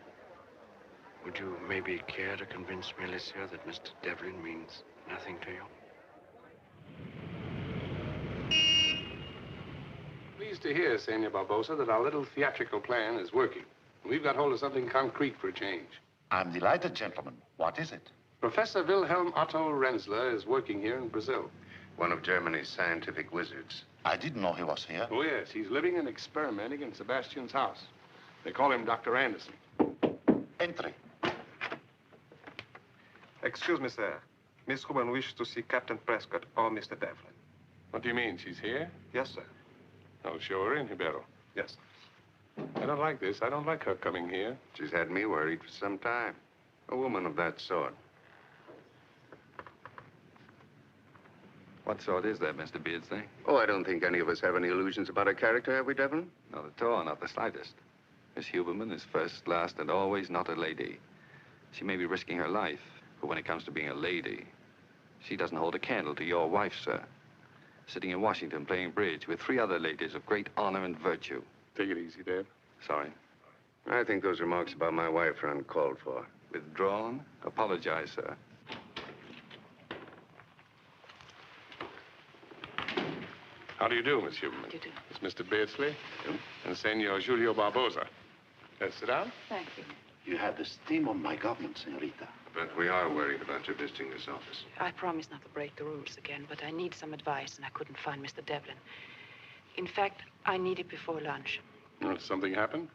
Would you maybe care to convince me, Alicia, that Mr. Devlin means nothing to you? Pleased to hear, Senor Barbosa, that our little theatrical plan is working. We've got hold of something concrete for a change. I'm delighted, gentlemen. What is it? Professor Wilhelm Otto Renzler is working here in Brazil. One of Germany's scientific wizards. I didn't know he was here. Oh, yes. He's living and experimenting in Sebastian's house. They call him Dr. Anderson. Entry. Excuse me, sir. Miss Huberman wishes to see Captain Prescott or Mr. Devlin. What do you mean? She's here? Yes, sir. Oh, show her in, Ribeiro. Yes. I don't like this. I don't like her coming here. She's had me worried for some time. A woman of that sort. What sort is that, Mr. Beardsley? Oh, I don't think any of us have any illusions about her character, have we, Devlin? Not at all, not the slightest. Miss Huberman is first, last, and always not a lady. She may be risking her life, but when it comes to being a lady, she doesn't hold a candle to your wife, sir. Sitting in Washington playing bridge with 3 other ladies of great honor and virtue. Take it easy, Dave. Sorry. I think those remarks about my wife are uncalled for. Withdrawn? Apologize, sir. How do you do, Miss Huberman? You do. It's Mr. Beardsley and Senor Julio Barbosa. Sit down. Thank you. You have the steam of my government, senorita. But we are worried about your visiting this office. I promise not to break the rules again, but I need some advice, and I couldn't find Mr. Devlin. In fact, I need it before lunch. Well, something happened?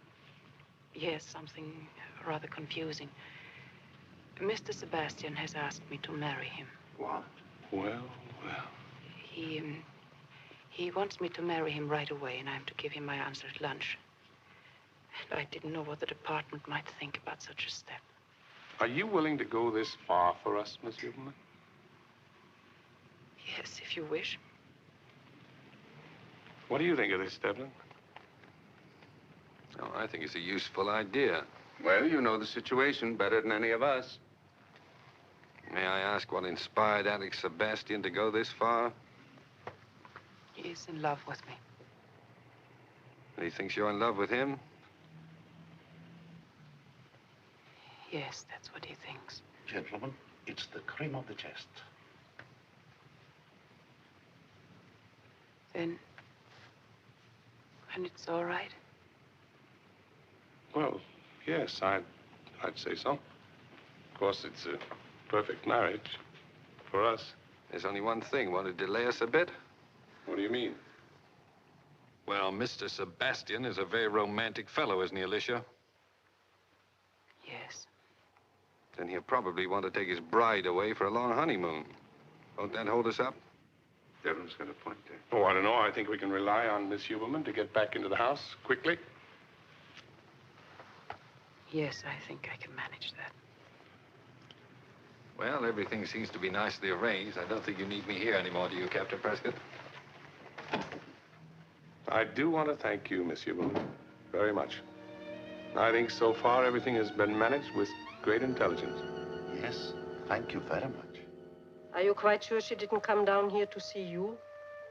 Yes, something rather confusing. Mr. Sebastian has asked me to marry him. What? Well. He wants me to marry him right away, and I'm to give him my answer at lunch. And I didn't know what the department might think about such a step. Are you willing to go this far for us, Miss Huberman? Yes, if you wish. What do you think of this, Devlin? Oh, I think it's a useful idea. Well, you know the situation better than any of us. May I ask what inspired Alex Sebastian to go this far? He is in love with me. And he thinks you're in love with him? Yes, that's what he thinks. Gentlemen, it's the cream of the chest. Then it's all right? Well, yes, I'd say so. Of course, it's a perfect marriage for us. There's only one thing. Want to delay us a bit? What do you mean? Well, Mr. Sebastian is a very romantic fellow, isn't he, Alicia? Yes. Then he'll probably want to take his bride away for a long honeymoon. Won't that hold us up? Devlin's got a point there. Oh, I don't know. I think we can rely on Miss Huberman to get back into the house quickly. Yes, I think I can manage that. Well, everything seems to be nicely arranged. I don't think you need me here anymore, do you, Captain Prescott? I do want to thank you, Miss Huberman, very much. I think so far everything has been managed with great intelligence. Yes, thank you very much. Are you quite sure she didn't come down here to see you?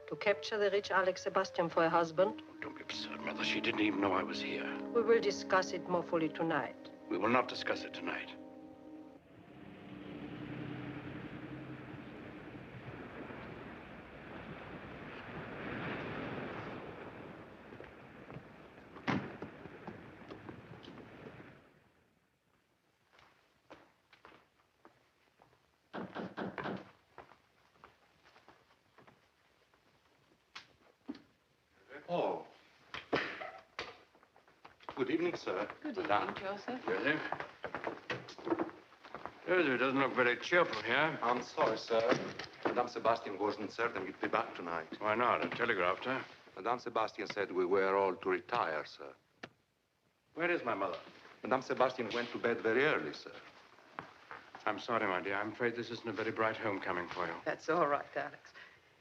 To capture the rich Alex Sebastian for her husband? Don't be absurd, Mother. She didn't even know I was here. We will discuss it more fully tonight. We will not discuss it tonight. Oh. Good evening, sir. Good evening, Joseph. Really? It doesn't look very cheerful here. I'm sorry, sir. Madame Sebastian wasn't certain you'd be back tonight. Why not? I telegraphed her. Madame Sebastian said we were all to retire, sir. Where is my mother? Madame Sebastian went to bed very early, sir. I'm sorry, my dear. I'm afraid this isn't a very bright homecoming for you. That's all right, Alex.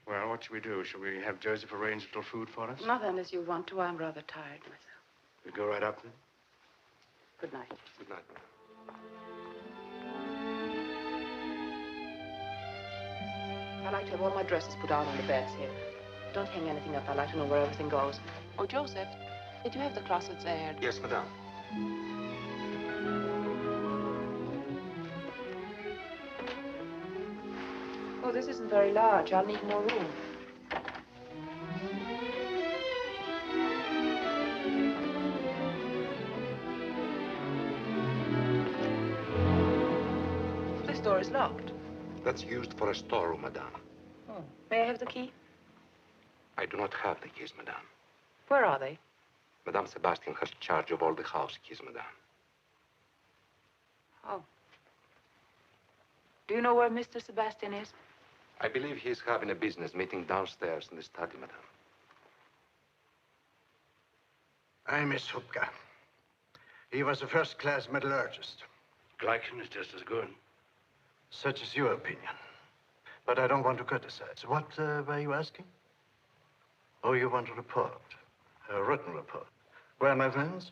Well, what should we do? Shall we have Joseph arrange a little food for us? Not unless you want to. I'm rather tired myself. We go right up then? Good night. Good night. I like to have all my dresses put out on the beds here. Don't hang anything up. I like to know where everything goes. Oh, Joseph, did you have the closets aired? Yes, madame. Oh, this isn't very large. I'll need more room. This door is locked. That's used for a storeroom, madame. Oh. May I have the key? I do not have the keys, madame. Where are they? Madame Sebastian has charge of all the house keys, madame. Oh. Do you know where Mr. Sebastian is? I believe he is having a business meeting downstairs in the study, madame. I miss Hupka. He was a first-class metallurgist. Glycan is just as good. Such is your opinion. But I don't want to criticize. What were you asking? Oh, you want a report. A written report. Well, my friends,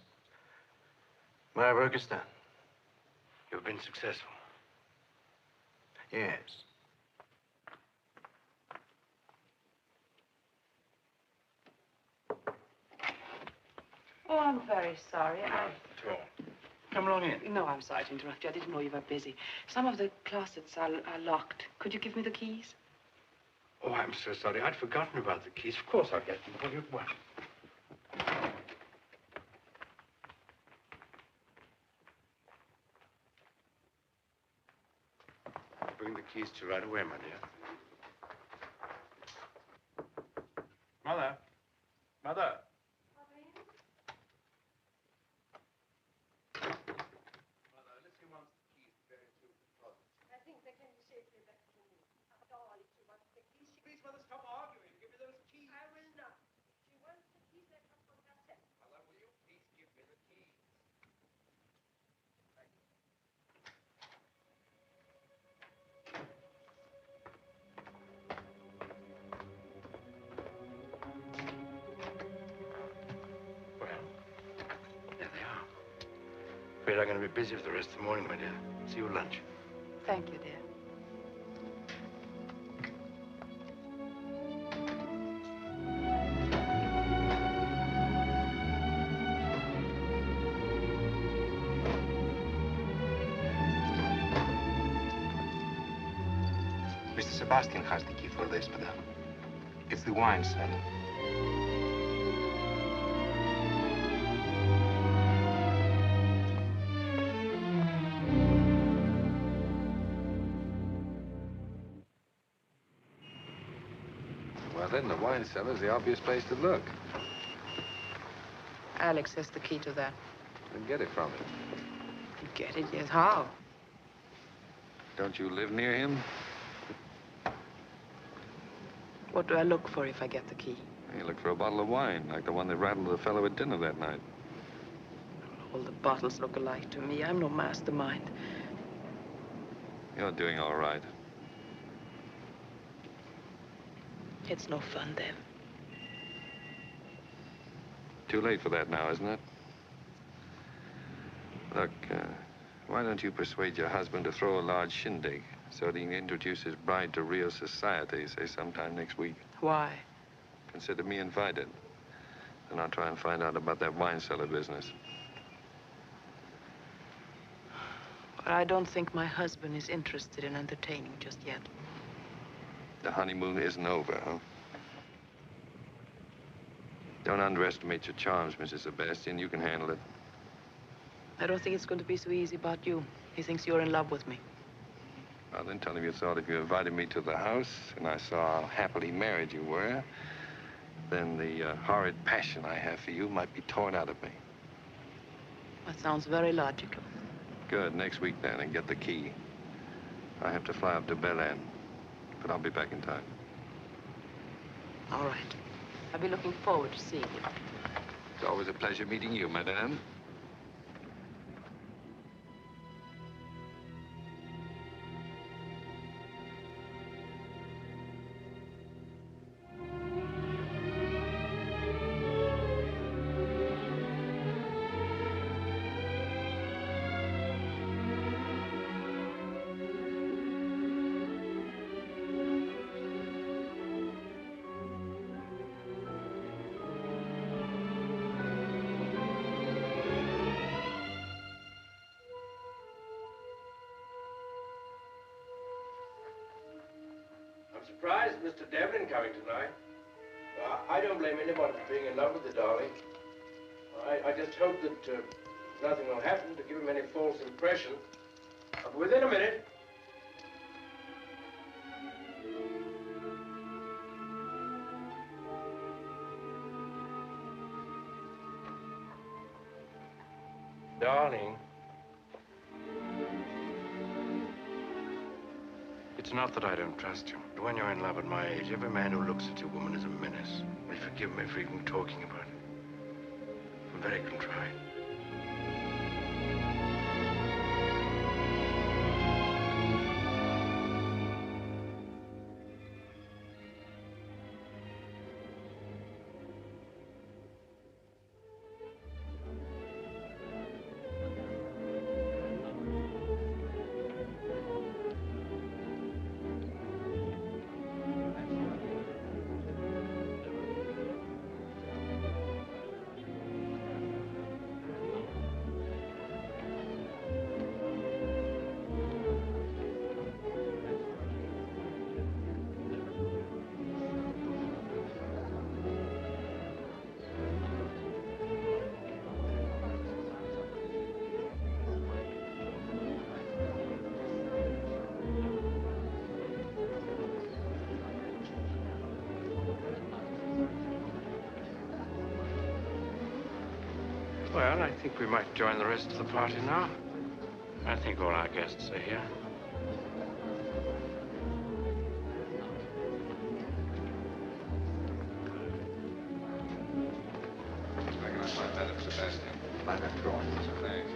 my work is done. You've been successful. Yes. Oh, I'm very sorry. Come along in. No, I'm sorry to interrupt you. I didn't know you were busy. Some of the closets are locked. Could you give me the keys? Oh, I'm so sorry. I'd forgotten about the keys. Of course I'll get them for you. What? I'll bring the keys to you right away, my dear. Mother. Mother. Please, Mother, stop arguing. Give me those keys. I will not. She wants the keys that come from herself. Mother, will you please give me the keys? Thank you. Well, there they are. Afraid I'm going to be busy for the rest of the morning, my dear. See you at lunch. Thank you, dear. Mr. Sebastian has the key for this, madame. It's the wine cellar. Well, then, the wine cellar's the obvious place to look. Alex has the key to that. Then get it from him. Get it? Yes. How? Don't you live near him? What do I look for if I get the key? You look for a bottle of wine, like the one that rattled the fellow at dinner that night. All the bottles look alike to me. I'm no mastermind. You're doing all right. It's no fun, then. Too late for that now, isn't it? Look, why don't you persuade your husband to throw a large shindig so that he can introduce his bride to Rio society, say sometime next week? Why? Consider me invited. Then I'll try and find out about that wine cellar business. Well, I don't think my husband is interested in entertaining just yet. The honeymoon isn't over, huh? Don't underestimate your charms, Mrs. Sebastian. You can handle it. I don't think it's going to be so easy about you. He thinks you're in love with me. Well, then tell him you thought if you invited me to the house and I saw how happily married you were, then the horrid passion I have for you might be torn out of me. That sounds very logical. Good. Next week, then, and get the key. I have to fly up to Berlin, but I'll be back in time. All right. I'll be looking forward to seeing you. It's always a pleasure meeting you, madame. I'm surprised at Mr. Devlin coming tonight. I don't blame anybody for being in love with the darling. I just hope that nothing will happen to give him any false impression. I'll be within a minute. Darling. It's not that I don't trust you. But when you're in love at my age, every man who looks at your woman is a menace. Will you forgive me for even talking about it? I'm very contrite. Well, I think we might join the rest of the party now. I think all our guests are here. Where can I find Madame Sebastian? By that drawer. Thanks.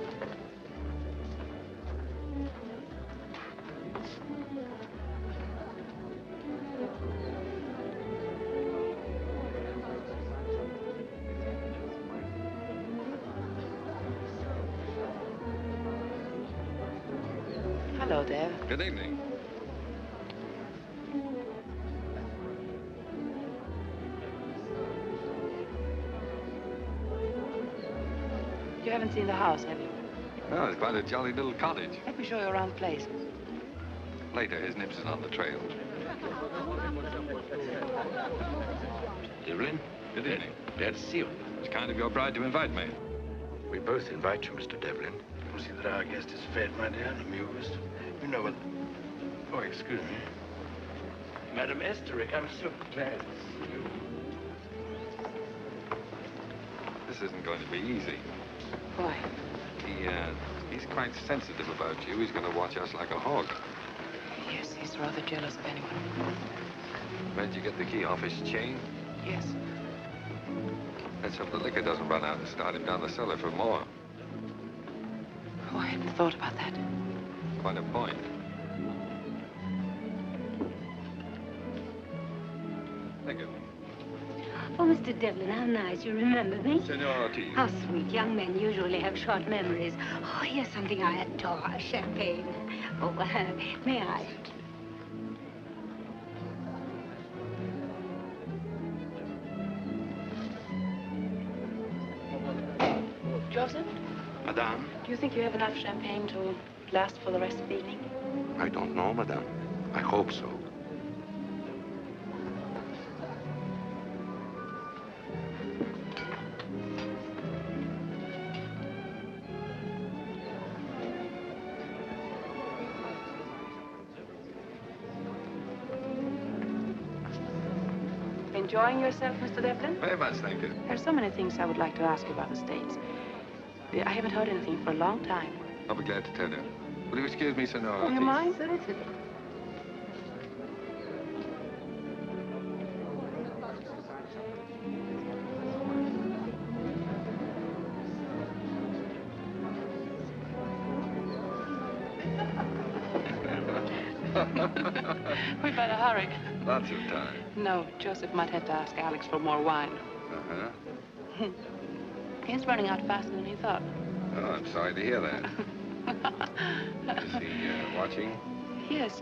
Hello there. Good evening. You haven't seen the house, have you? Oh, it's quite a jolly little cottage. Let me show you around the place. Later, his nibs is on the trail. Devlin? Good evening. Glad to see you. It's kind of your bride to invite me. We both invite you, Mr. Devlin. You'll see that our guest is fed, my dear, and amused. You know what... Oh, excuse me. Madam Esterick, I'm so glad to see you. This isn't going to be easy. Why? He's quite sensitive about you. He's going to watch us like a hawk. Yes, he's rather jealous of anyone. Where'd you get the key off his chain? Yes. Let's hope the liquor doesn't run out and start him down the cellar for more. Oh, I hadn't thought about that. Quite a point. Thank you. Oh, Mr. Devlin, how nice. You remember me? Senor Ortiz. How sweet. Young men usually have short memories. Oh, here's something I adore. Champagne. Oh, may I? Joseph, Madame? do you think you have enough champagne to last for the rest of the evening? I don't know, Madame. I hope so. Enjoying yourself, Mr. Devlin? Very much, thank you. There's so many things I would like to ask you about the States. I haven't heard anything for a long time. I'll be glad to tell you. Will you excuse me, Senor Oh, Ortiz? you mind? We better hurry. Lots of time. No, Joseph might have to ask Alex for more wine. Uh-huh. He's running out faster than he thought. Oh, I'm sorry to hear that. Is he watching? Yes.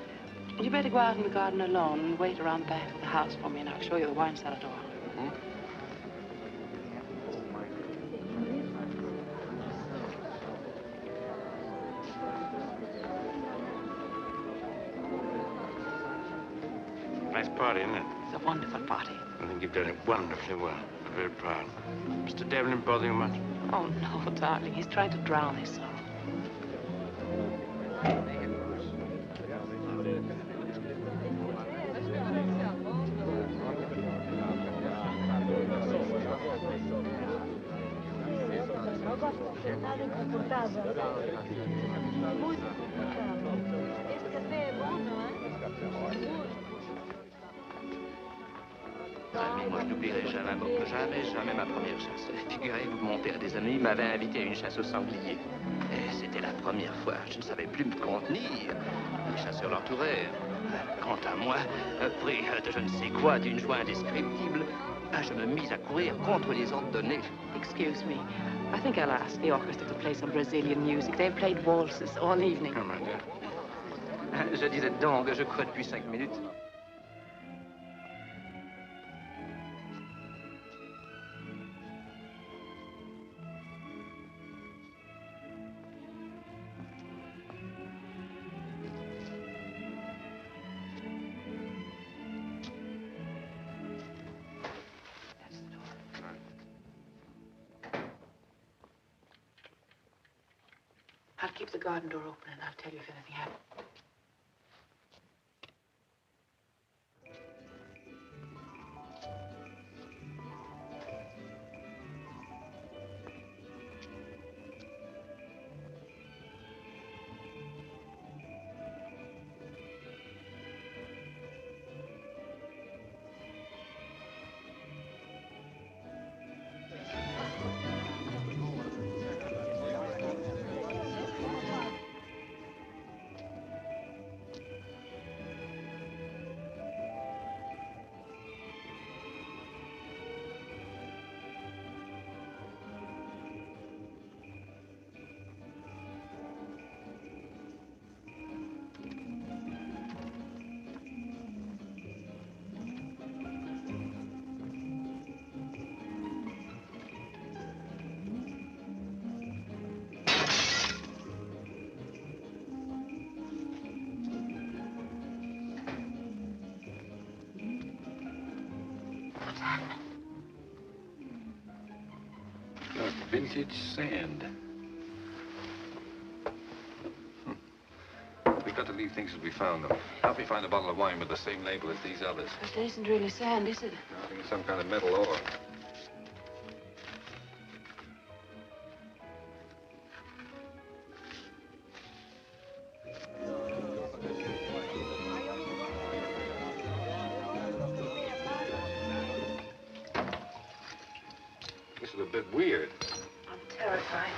You better go out in the garden alone and wait around the back of the house for me, and I'll show you the wine cellar door. Nice party, isn't it? It's a wonderful party. I think you've done it wonderfully well. I'm very proud. Mr. Devlin bother you much? Oh, no, darling. He's trying to drown his sorrow. Amis, moi je n'oublierai jamais ma première chasse. Figurez-vous, mon père des amis m'avait invité à une chasse au sanglier. Et c'était la première fois. Je ne savais plus me contenir. Les chasseurs l'entourèrent. Quant à moi, pris de je ne sais quoi d'une joie indescriptible, je me mis à courir contre les ordres donnés. Excuse me. I think I'll ask the orchestra to play some Brazilian music. They've played waltzes all evening. Oh, my dear. Je disais donc, je crois depuis 5 minutes. I'll keep the garden door open and I'll tell you if anything happens. Vintage sand. We've got to leave things as we found them. Help me find a bottle of wine with the same label as these others. But it isn't really sand, is it? I think it's some kind of metal ore. This is a bit weird. I'm terrified.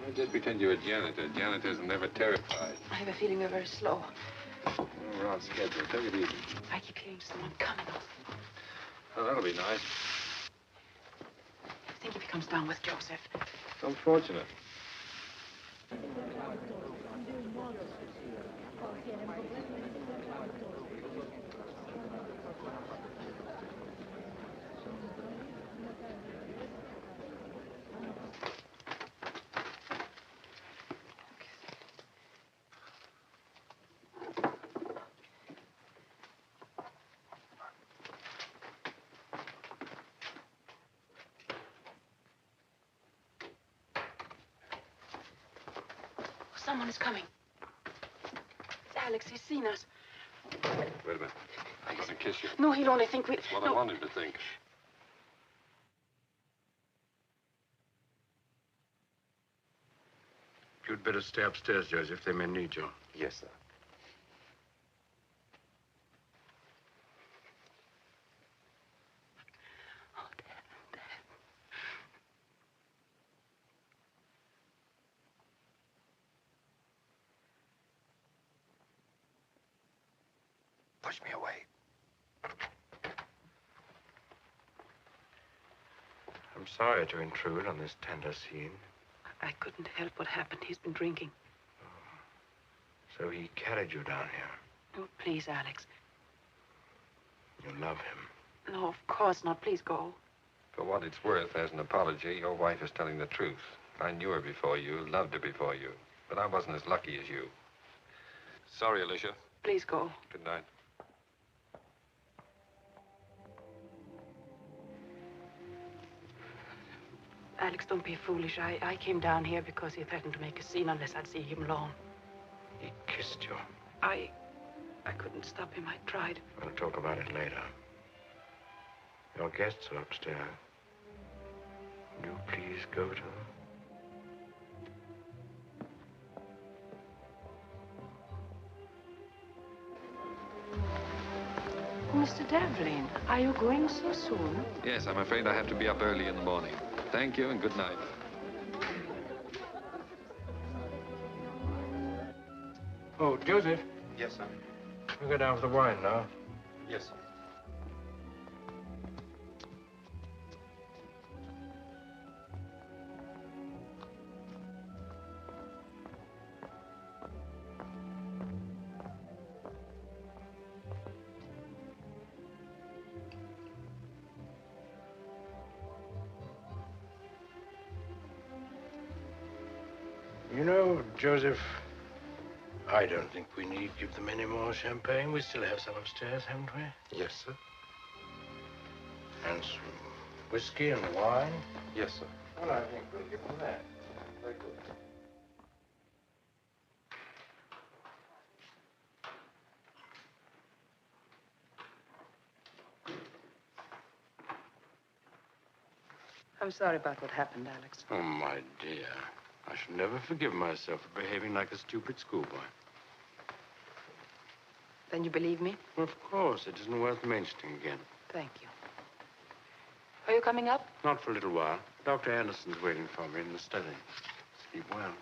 Don't just pretend you're a janitor. Janitors are never terrified. I have a feeling we're very slow. Oh, we're on schedule. Take it easy. I keep hearing someone coming. Oh, that'll be nice. I think if he comes down with Joseph. It's unfortunate. Someone is coming. It's Alex. He's seen us. Wait a minute. I'm going to kiss you. No, he'll only think we... That's what no. I want him to think. You'd better stay upstairs, Joseph. They may need you. Yes, sir. Push me away. I'm sorry to intrude on this tender scene. I couldn't help what happened. He's been drinking. So he carried you down here. Oh, please, Alex. You love him. No, of course not. Please go. For what it's worth, as an apology, your wife is telling the truth. I knew her before you, loved her before you, but I wasn't as lucky as you. Sorry, Alicia. Please go. Good night. Alex, don't be foolish. I came down here because he threatened to make a scene unless I'd see him alone. He kissed you. I couldn't stop him. I tried. We'll talk about it later. Your guests are upstairs. Will you please go to them? Mr. Devlin, are you going so soon? Yes, I'm afraid I have to be up early in the morning. Thank you and good night. Oh, Joseph. Yes, sir. We'll go down for the wine now. Yes, sir. You know, Joseph, I don't think we need give them any more champagne. We still have some upstairs, haven't we? Yes, sir. And some whiskey and wine? Yes, sir. Well, I think we'll give them that. Very good. I'm sorry about what happened, Alex. Oh, my dear. I shall never forgive myself for behaving like a stupid schoolboy. Then you believe me? Of course. It isn't worth mentioning again. Thank you. Are you coming up? Not for a little while. Dr. Anderson's waiting for me in the study. Sleep well.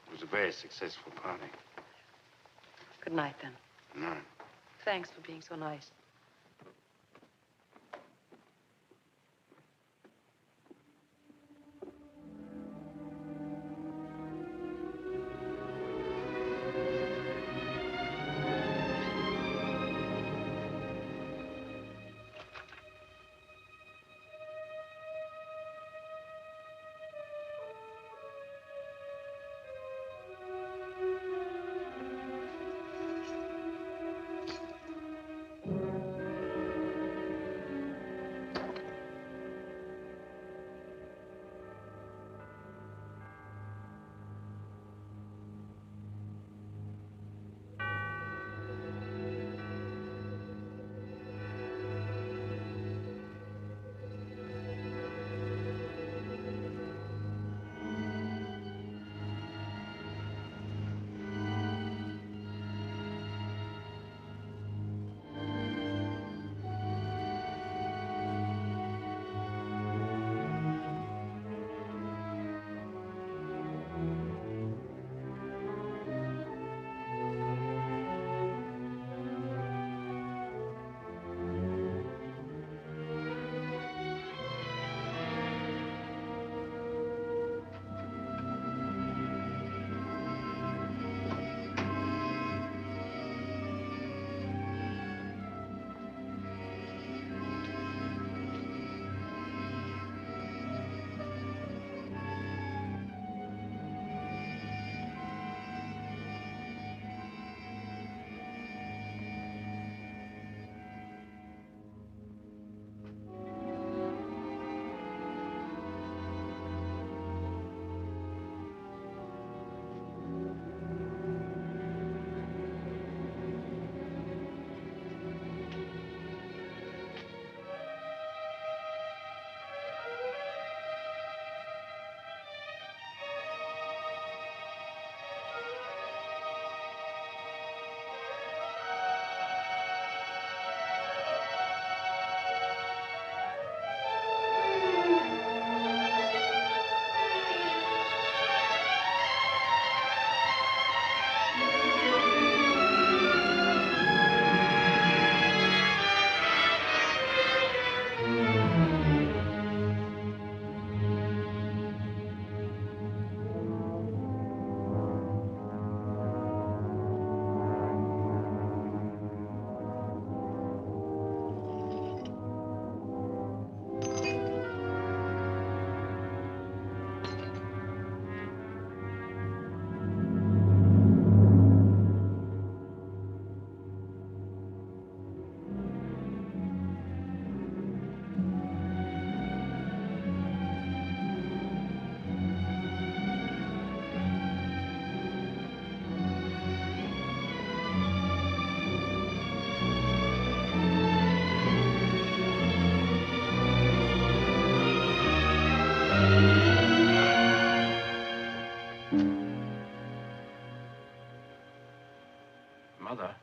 It was a very successful party. Good night, then. Good night. Thanks for being so nice. Mother.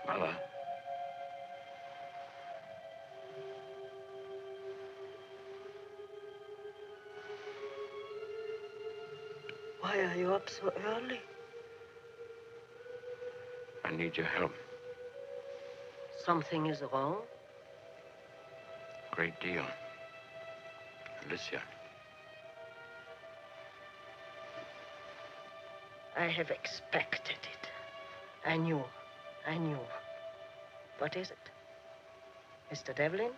Mother. Why are you up so early? I need your help. Something is wrong? Great deal. Alicia. I have expected it. I knew. What is it? Mr. Devlin?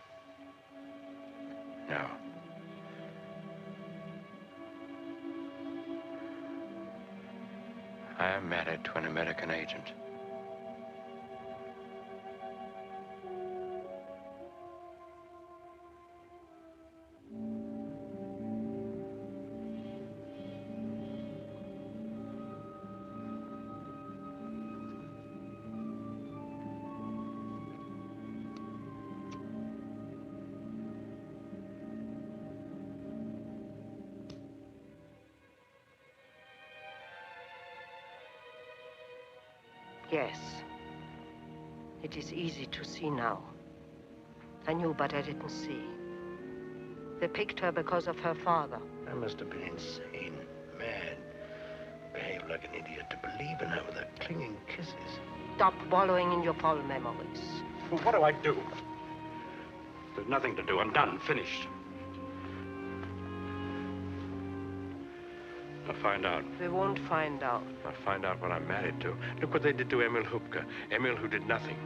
No. I am married to an American agent. Yes. It is easy to see now. I knew, but I didn't see. They picked her because of her father. I must have been insane, mad. Behaved like an idiot to believe in her with her clinging kisses. Stop wallowing in your foul memories. Well, what do I do? There's nothing to do. I'm done. Finished. I'll find out. They won't find out. I'll find out what I'm married to. Look what they did to Emil Hupke. Emil who did nothing.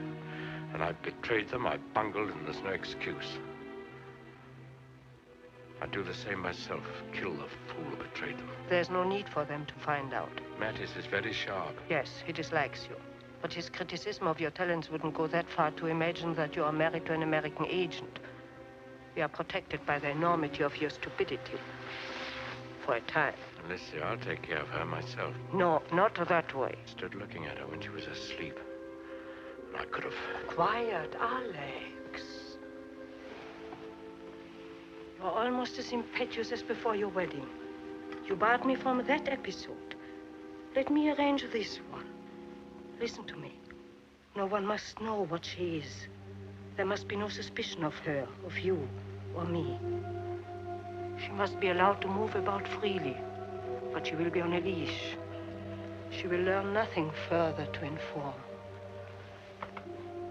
And I betrayed them, I bungled, and there's no excuse. I'd do the same myself. Kill the fool who betrayed them. There's no need for them to find out. Mattis is very sharp. Yes, he dislikes you. But his criticism of your talents wouldn't go that far to imagine that you are married to an American agent. We are protected by the enormity of your stupidity. For a time. Alicia, I'll take care of her myself. No, not that way. Stood looking at her when she was asleep. And I could have... Quiet, Alex. You're almost as impetuous as before your wedding. You barred me from that episode. Let me arrange this one. Listen to me. No one must know what she is. There must be no suspicion of her, of you, or me. She must be allowed to move about freely, but she will be on a leash. She will learn nothing further to inform.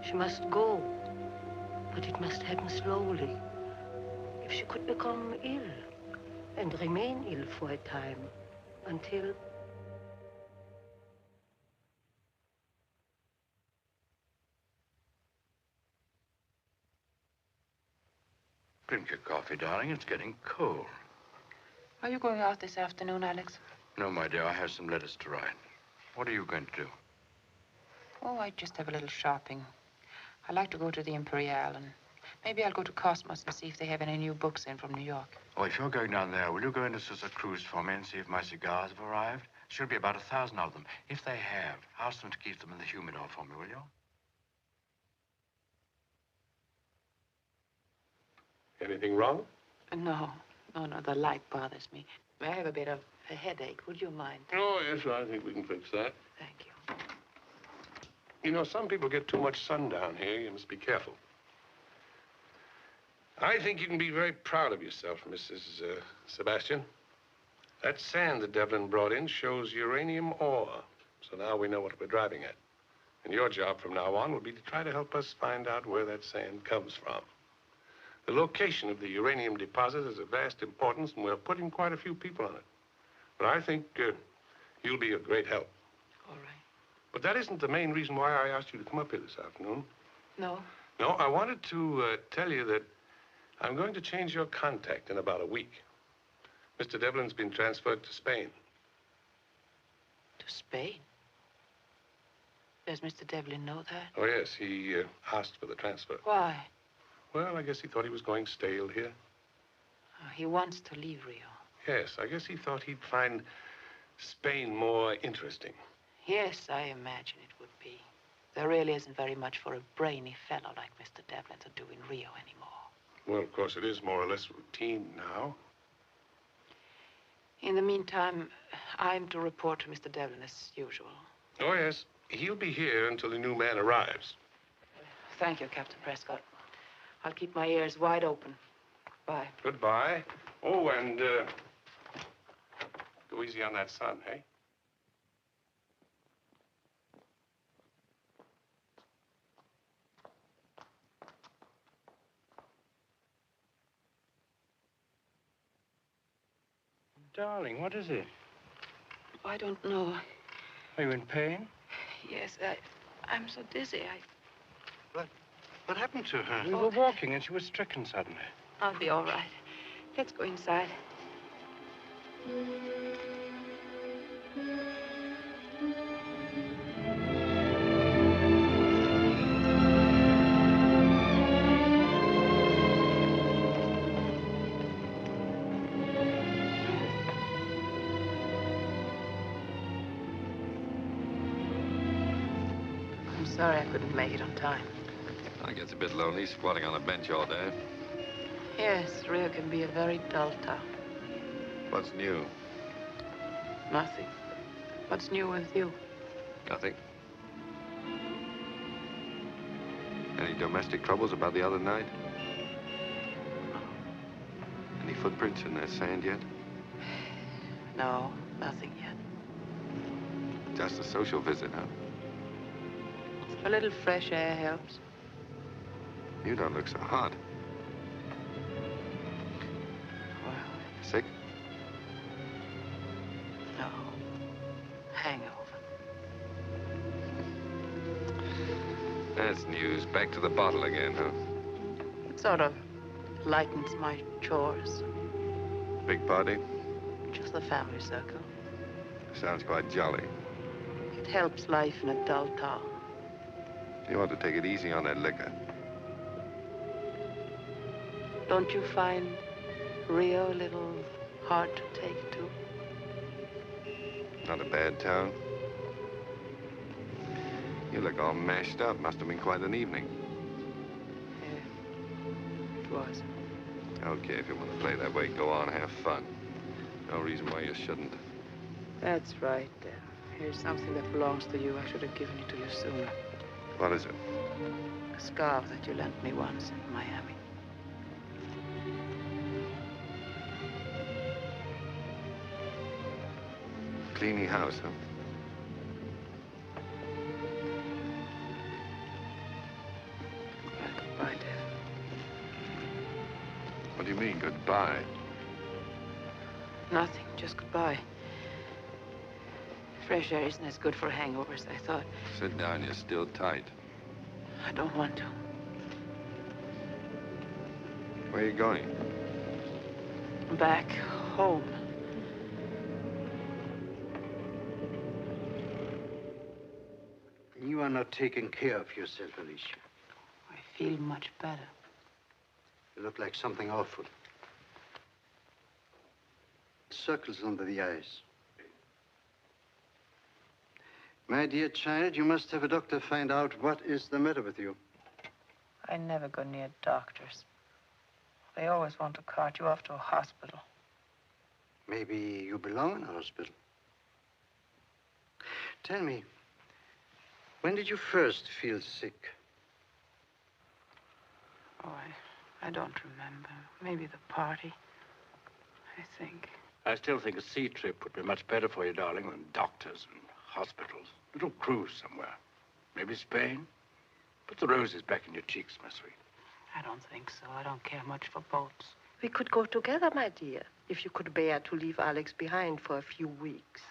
She must go, but it must happen slowly. If she could become ill, and remain ill for a time, until... Drink your coffee, darling. It's getting cold. Are you going out this afternoon, Alex? No, my dear. I have some letters to write. What are you going to do? Oh, I just have a little shopping. I like to go to the Imperial, and maybe I'll go to Cosmos and see if they have any new books in from New York. Oh, if you're going down there, will you go into Sousa Cruz for me and see if my cigars have arrived? Should be about 1,000 of them. If they have, ask them to keep them in the humidor for me, will you? Anything wrong? No, the light bothers me. I have a bit of a headache. Would you mind? Oh, yes, I think we can fix that. Thank you. You know, some people get too much sun down here. You must be careful. I think you can be very proud of yourself, Mrs. Sebastian. That sand that Devlin brought in shows uranium ore. So now we know what we're driving at. And your job from now on will be to try to help us find out where that sand comes from. The location of the uranium deposit is of vast importance, and we're putting quite a few people on it. But I think you'll be of great help. All right. But that isn't the main reason why I asked you to come up here this afternoon. No? No, I wanted to tell you that I'm going to change your contact in about a week. Mr. Devlin's been transferred to Spain. To Spain? Does Mr. Devlin know that? Oh, yes, he asked for the transfer. Why? Well, I guess he thought he was going stale here. Oh, he wants to leave Rio. Yes, I guess he thought he'd find Spain more interesting. Yes, I imagine it would be. There really isn't very much for a brainy fellow like Mr. Devlin to do in Rio anymore. Well, of course, it is more or less routine now. In the meantime, I'm to report to Mr. Devlin as usual. Oh, yes. He'll be here until the new man arrives. Thank you, Captain Prescott. I'll keep my ears wide open. Bye. Goodbye. Oh, and go easy on that sun, hey? Darling, what is it? I don't know. Are you in pain? Yes, I'm so dizzy. What happened to her? We were walking and she was stricken suddenly. I'll be all right. Let's go inside. I'm sorry I couldn't make it on time. It gets a bit lonely squatting on a bench all day. Yes, Rio can be a very dull town. What's new? Nothing. What's new with you? Nothing. Any domestic troubles about the other night? Any footprints in that sand yet? No, nothing yet. Just a social visit, huh? A little fresh air helps. You don't look so hot. Well, sick? No. Hangover. That's news. Back to the bottle again, huh? It sort of lightens my chores. Big party? Just the family circle. Sounds quite jolly. It helps life in a dull town. You ought to take it easy on that liquor. Don't you find Rio a little hard to take to? Not a bad town. You look all mashed up. Must have been quite an evening. Yeah, it was. Okay, if you want to play that way, go on, have fun. No reason why you shouldn't. That's right. Here's something that belongs to you. I should have given it to you sooner. What is it? A scarf that you lent me once in Miami. Cleaning house, huh? Goodbye, Dad. What do you mean, goodbye? Nothing, just goodbye. Fresh air isn't as good for hangovers, I thought. Sit down, you're still tight. I don't want to. Where are you going? Back home. You are not taking care of yourself, Alicia. I feel much better. You look like something awful. Circles under the eyes. My dear child, you must have a doctor find out what is the matter with you. I never go near doctors. They always want to cart you off to a hospital. Maybe you belong in a hospital. Tell me, when did you first feel sick? Oh, I don't remember. Maybe the party, I think. I still think a sea trip would be much better for you, darling, than doctors and hospitals. A little cruise somewhere. Maybe Spain. Put the roses back in your cheeks, my sweet. I don't think so. I don't care much for boats. We could go together, my dear, if you could bear to leave Alex behind for a few weeks.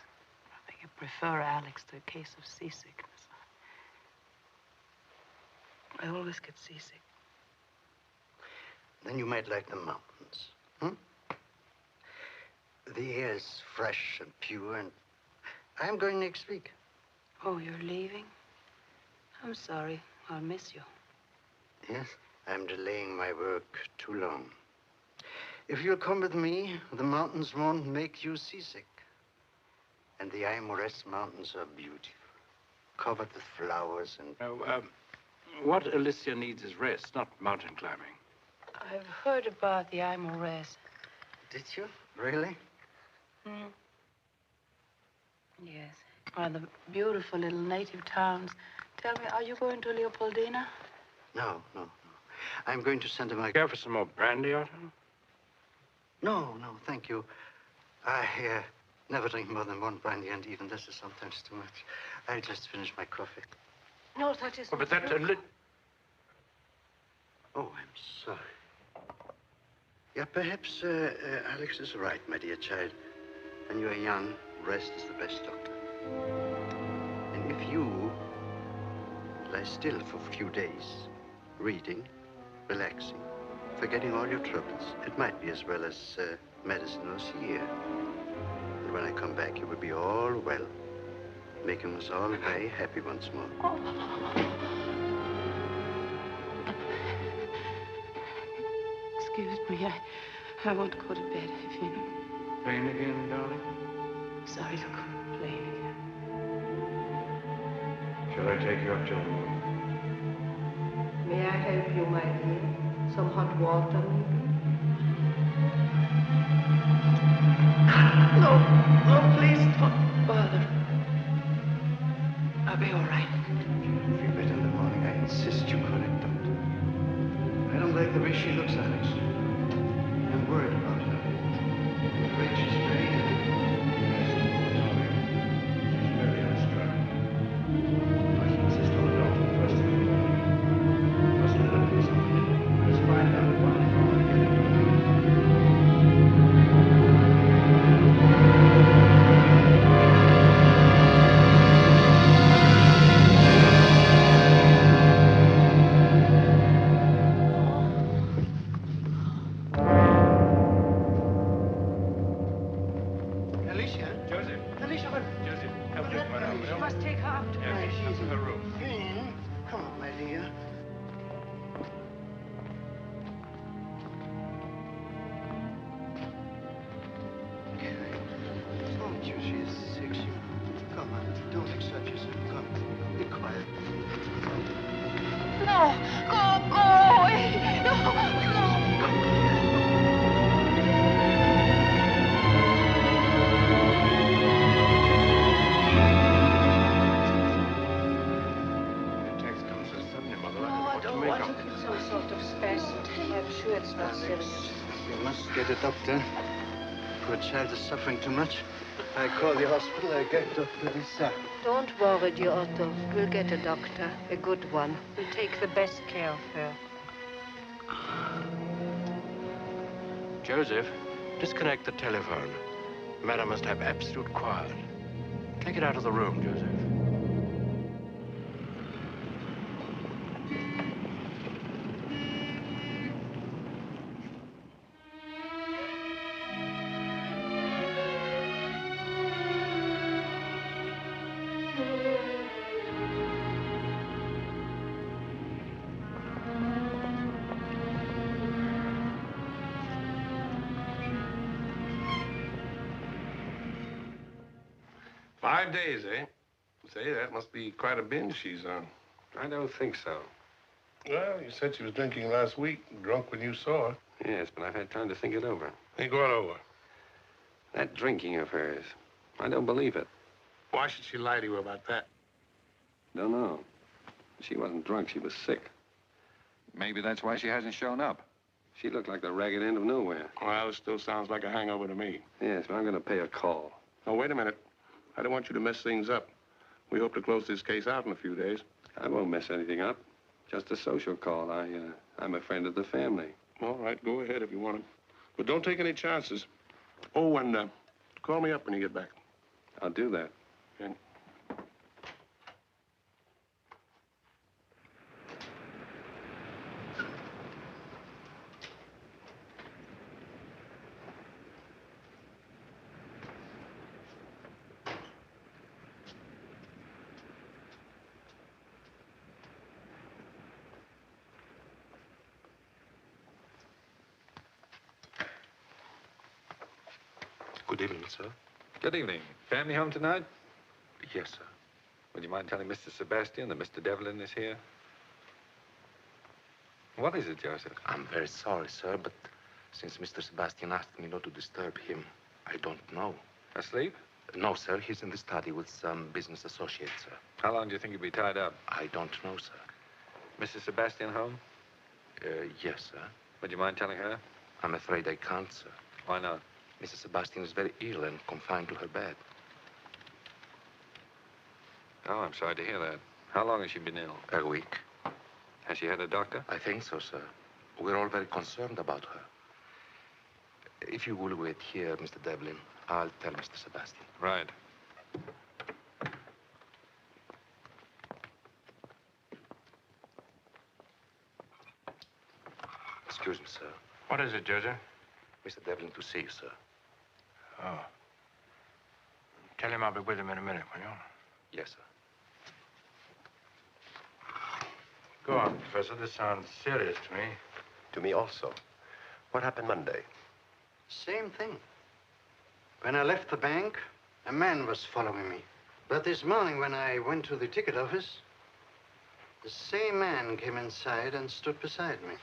I think I prefer Alex to a case of seasickness. I always get seasick. Then you might like the mountains, hmm? The air is fresh and pure, and I'm going next week. Oh, you're leaving? I'm sorry. I'll miss you. Yes, I'm delaying my work too long. If you'll come with me, the mountains won't make you seasick. And the Aimores Mountains are beautiful, covered with flowers and... What Alicia needs is rest, not mountain climbing. I've heard about the Aimores. Did you? Really? Yes. Rather beautiful little native towns. Tell me, are you going to Leopoldina? No. I'm going to Santa Maria. Care for some more brandy, Otto? No, thank you. I never drink more than one brandy, and even this is sometimes too much. I'll just finish my coffee. No, that isn't. Oh, but that's Oh, I'm sorry. Yeah, perhaps Alex is right, my dear child. When you are young, rest is the best doctor. And if you lie still for a few days, reading, relaxing, forgetting all your troubles, it might be as well as medicine or here. And when I come back, you will be all well, making us all very happy once more. Excuse me, I want to go to bed, if you know. Pain again, darling? Sorry to complain again. Shall I take you up to the room? May I help you, my dear? Some hot water, maybe? No, please don't bother. I'll be all right. If you feel better in the morning, I insist you call it, doctor. I don't like the way she looks, Alex. I'm worried about her. I'm afraid she's very ill. She's very unstrung. I should insist on the doctor first thing in the morning. Mustn't let her do something. Let's find out what is wrong again. Doctor, poor child is suffering too much. I call the hospital. I get Dr. Lisa. Don't worry, dear Otto. We'll get a doctor, a good one. We'll take the best care of her. Joseph, disconnect the telephone. Madam must have absolute quiet. Take it out of the room, Joseph. Days, eh? Say, that must be quite a binge she's on. I don't think so. Well, you said she was drinking last week, drunk when you saw her. Yes, but I've had time to think it over. Think what over? That drinking of hers. I don't believe it. Why should she lie to you about that? Don't know. She wasn't drunk. She was sick. Maybe that's why she hasn't shown up. She looked like the ragged end of nowhere. Well, it still sounds like a hangover to me. Yes, but I'm going to pay a call. Oh, wait a minute. I don't want you to mess things up. We hope to close this case out in a few days. I won't mess anything up. Just a social call. I'm a friend of the family. All right, go ahead if you want to. But don't take any chances. Oh, and call me up when you get back. I'll do that. Okay. Good evening, sir. Good evening. Family home tonight? Yes, sir. Would you mind telling Mr. Sebastian that Mr. Devlin is here? What is it, Joseph? I'm very sorry, sir, but since Mr. Sebastian asked me not to disturb him, I don't know. Asleep? No, sir. He's in the study with some business associates, sir. How long do you think he'll be tied up? I don't know, sir. Mrs. Sebastian home? Yes, sir. Would you mind telling her? I'm afraid I can't, sir. Why not? Mrs. Sebastian is very ill and confined to her bed. Oh, I'm sorry to hear that. How long has she been ill? A week. Has she had a doctor? I think so, sir. We're all very concerned about her. If you will wait here, Mr. Devlin, I'll tell Mr. Sebastian. Right. Excuse me, sir. What is it, Jojo? Mr. Devlin to see you, sir. Oh. Tell him I'll be with him in a minute, will you? Yes, sir. Go on, Professor. This sounds serious to me. To me also. What happened Monday? Same thing. When I left the bank, a man was following me. But this morning, when I went to the ticket office, the same man came inside and stood beside me.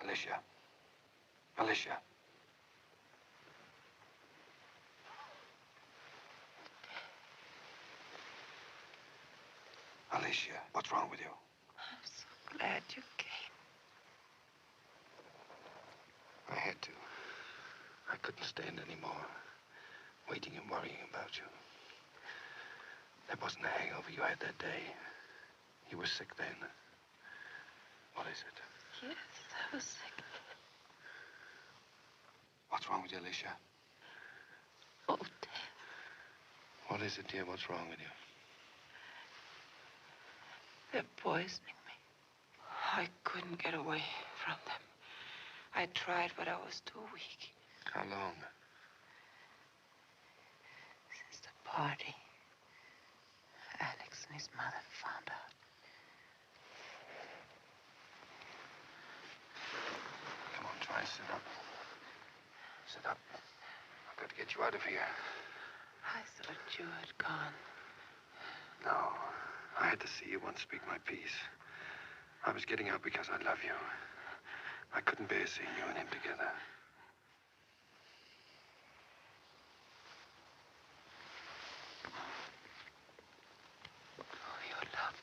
Alicia. Alicia. Alicia, what's wrong with you? I'm so glad you came. I had to. I couldn't stand anymore. Waiting and worrying about you. That wasn't the hangover you had that day. You were sick then. What is it? Yes, I was sick. What's wrong with you, Alicia? Oh, Dad. What is it, dear? What's wrong with you? They're poisoning me. I couldn't get away from them. I tried, but I was too weak. How long? Since the party. Alex and his mother found out. Come on, try and sit up. Sit up. I've got to get you out of here. I thought you had gone. No. I had to see you once speak my piece. I was getting out because I love you. I couldn't bear seeing you and him together. Oh, you love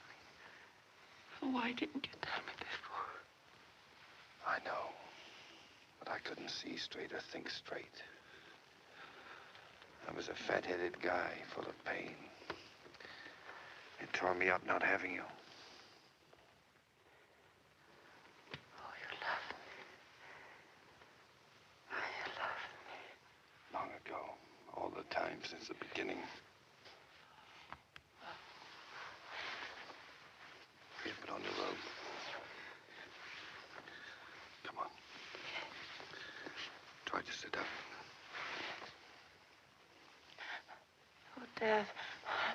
me. Why didn't you tell me before? I know. But I couldn't see straight or think straight. I was a fat-headed guy full of pain. It tore me up not having you. Oh, you love me. Oh, you love me. Long ago. All the time since the beginning. Here, put on your robe. Come on. Try to sit up. Oh, Dad,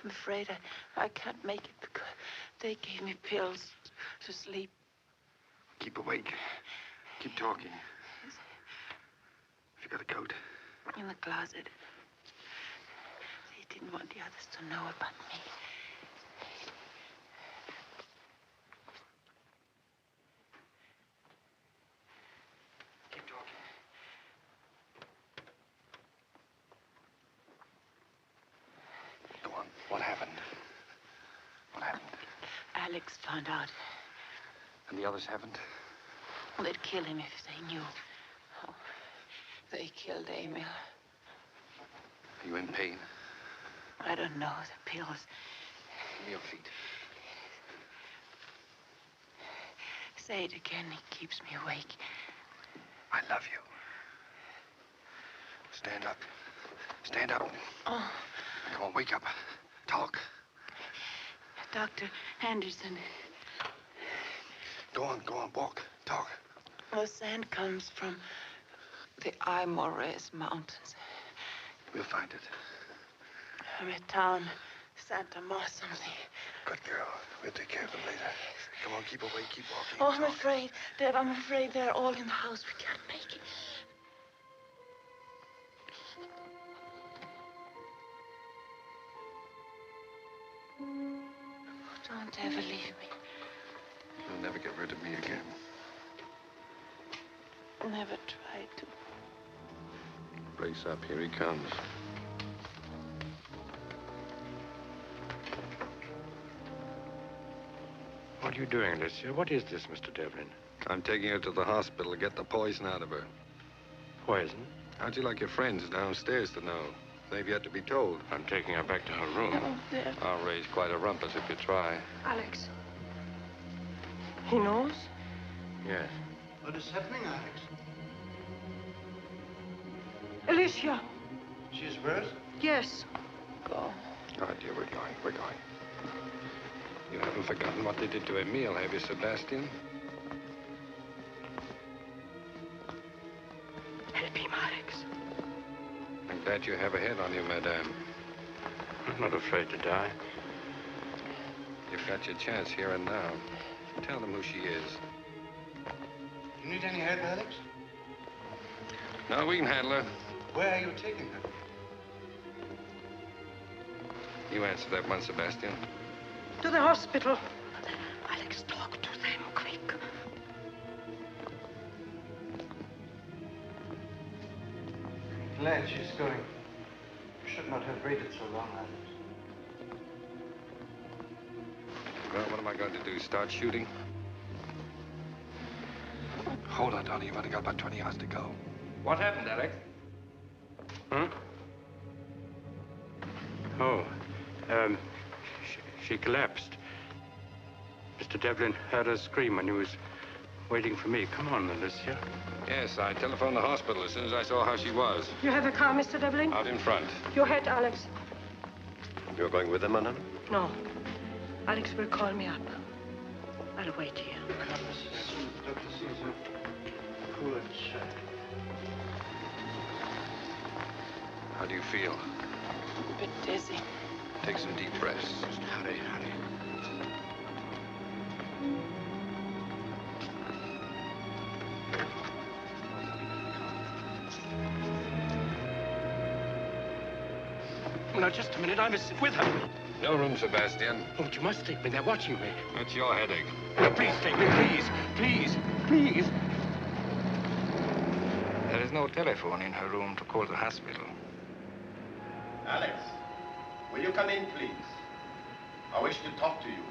I'm afraid I can't make it because they gave me pills to sleep. Keep awake. Keep talking. Have you got a coat? In the closet. They didn't want the others to know about me. Keep talking. Go on. What happened? What happened? Alex found out. And the others haven't? They'd kill him if they knew. Oh, they killed Emil. Are you in pain? I don't know, the pills. Give me your feet. Say it again, it keeps me awake. I love you. Stand up. Stand up. Oh. Come on, wake up. Talk. Dr. Anderson. Go on, walk. Talk. The sand comes from the Aimores Mountains. We'll find it. From a town, Santa Mar something. Good girl. We'll take care of them later. Come on, keep awake, keep walking. Oh, I'm afraid, Dad, I'm afraid they're all in the house. We can't make it. Don't ever leave me. You'll never get rid of me again. Never try to. Brace up, here he comes. What are you doing, Alicia? What is this, Mr. Devlin? I'm taking her to the hospital to get the poison out of her. Poison? How'd you like your friends downstairs to know? They've yet to be told. I'm taking her back to her room. Oh, Dad. I'll raise quite a rumpus if you try. Alex. He knows? Yes. What is happening, Alex? Alicia. She's worse? Yes. Go. All right, dear, we're going. You haven't forgotten what they did to Emile, have you, Sebastian? Help him, Alex. I'm glad you have a head on you, madame. I'm not afraid to die. You've got your chance here and now. Tell them who she is. You need any help, Alex? No, we can handle her. Where are you taking her? You answer that one, Sebastian. To the hospital. Alex, talk to them, quick. Glad she's going. Should not have waited so long, Alex. Well, what am I going to do? Start shooting? Hold on, Donnie. You've only got about 20 yards to go. What happened, Alex? Huh? Oh, she collapsed. Mr. Devlin heard her scream when he was waiting for me. Come on, Alicia. Yes, I telephoned the hospital as soon as I saw how she was. You have a car, Mr. Devlin? Out in front. Your head, Alex. You're going with them, madame? No. Alex will call me up. I'll wait here. Come as soon as the doctor sees her. Poor child. How do you feel? A bit dizzy. Take some deep breaths. Hurry. Now, just a minute. I must sit with her. No room, Sebastian. Oh, but you must take me. They're watching me. That's your headache. Now, please take me, please. There is no telephone in her room to call the hospital. Alex, will you come in, please? I wish to talk to you.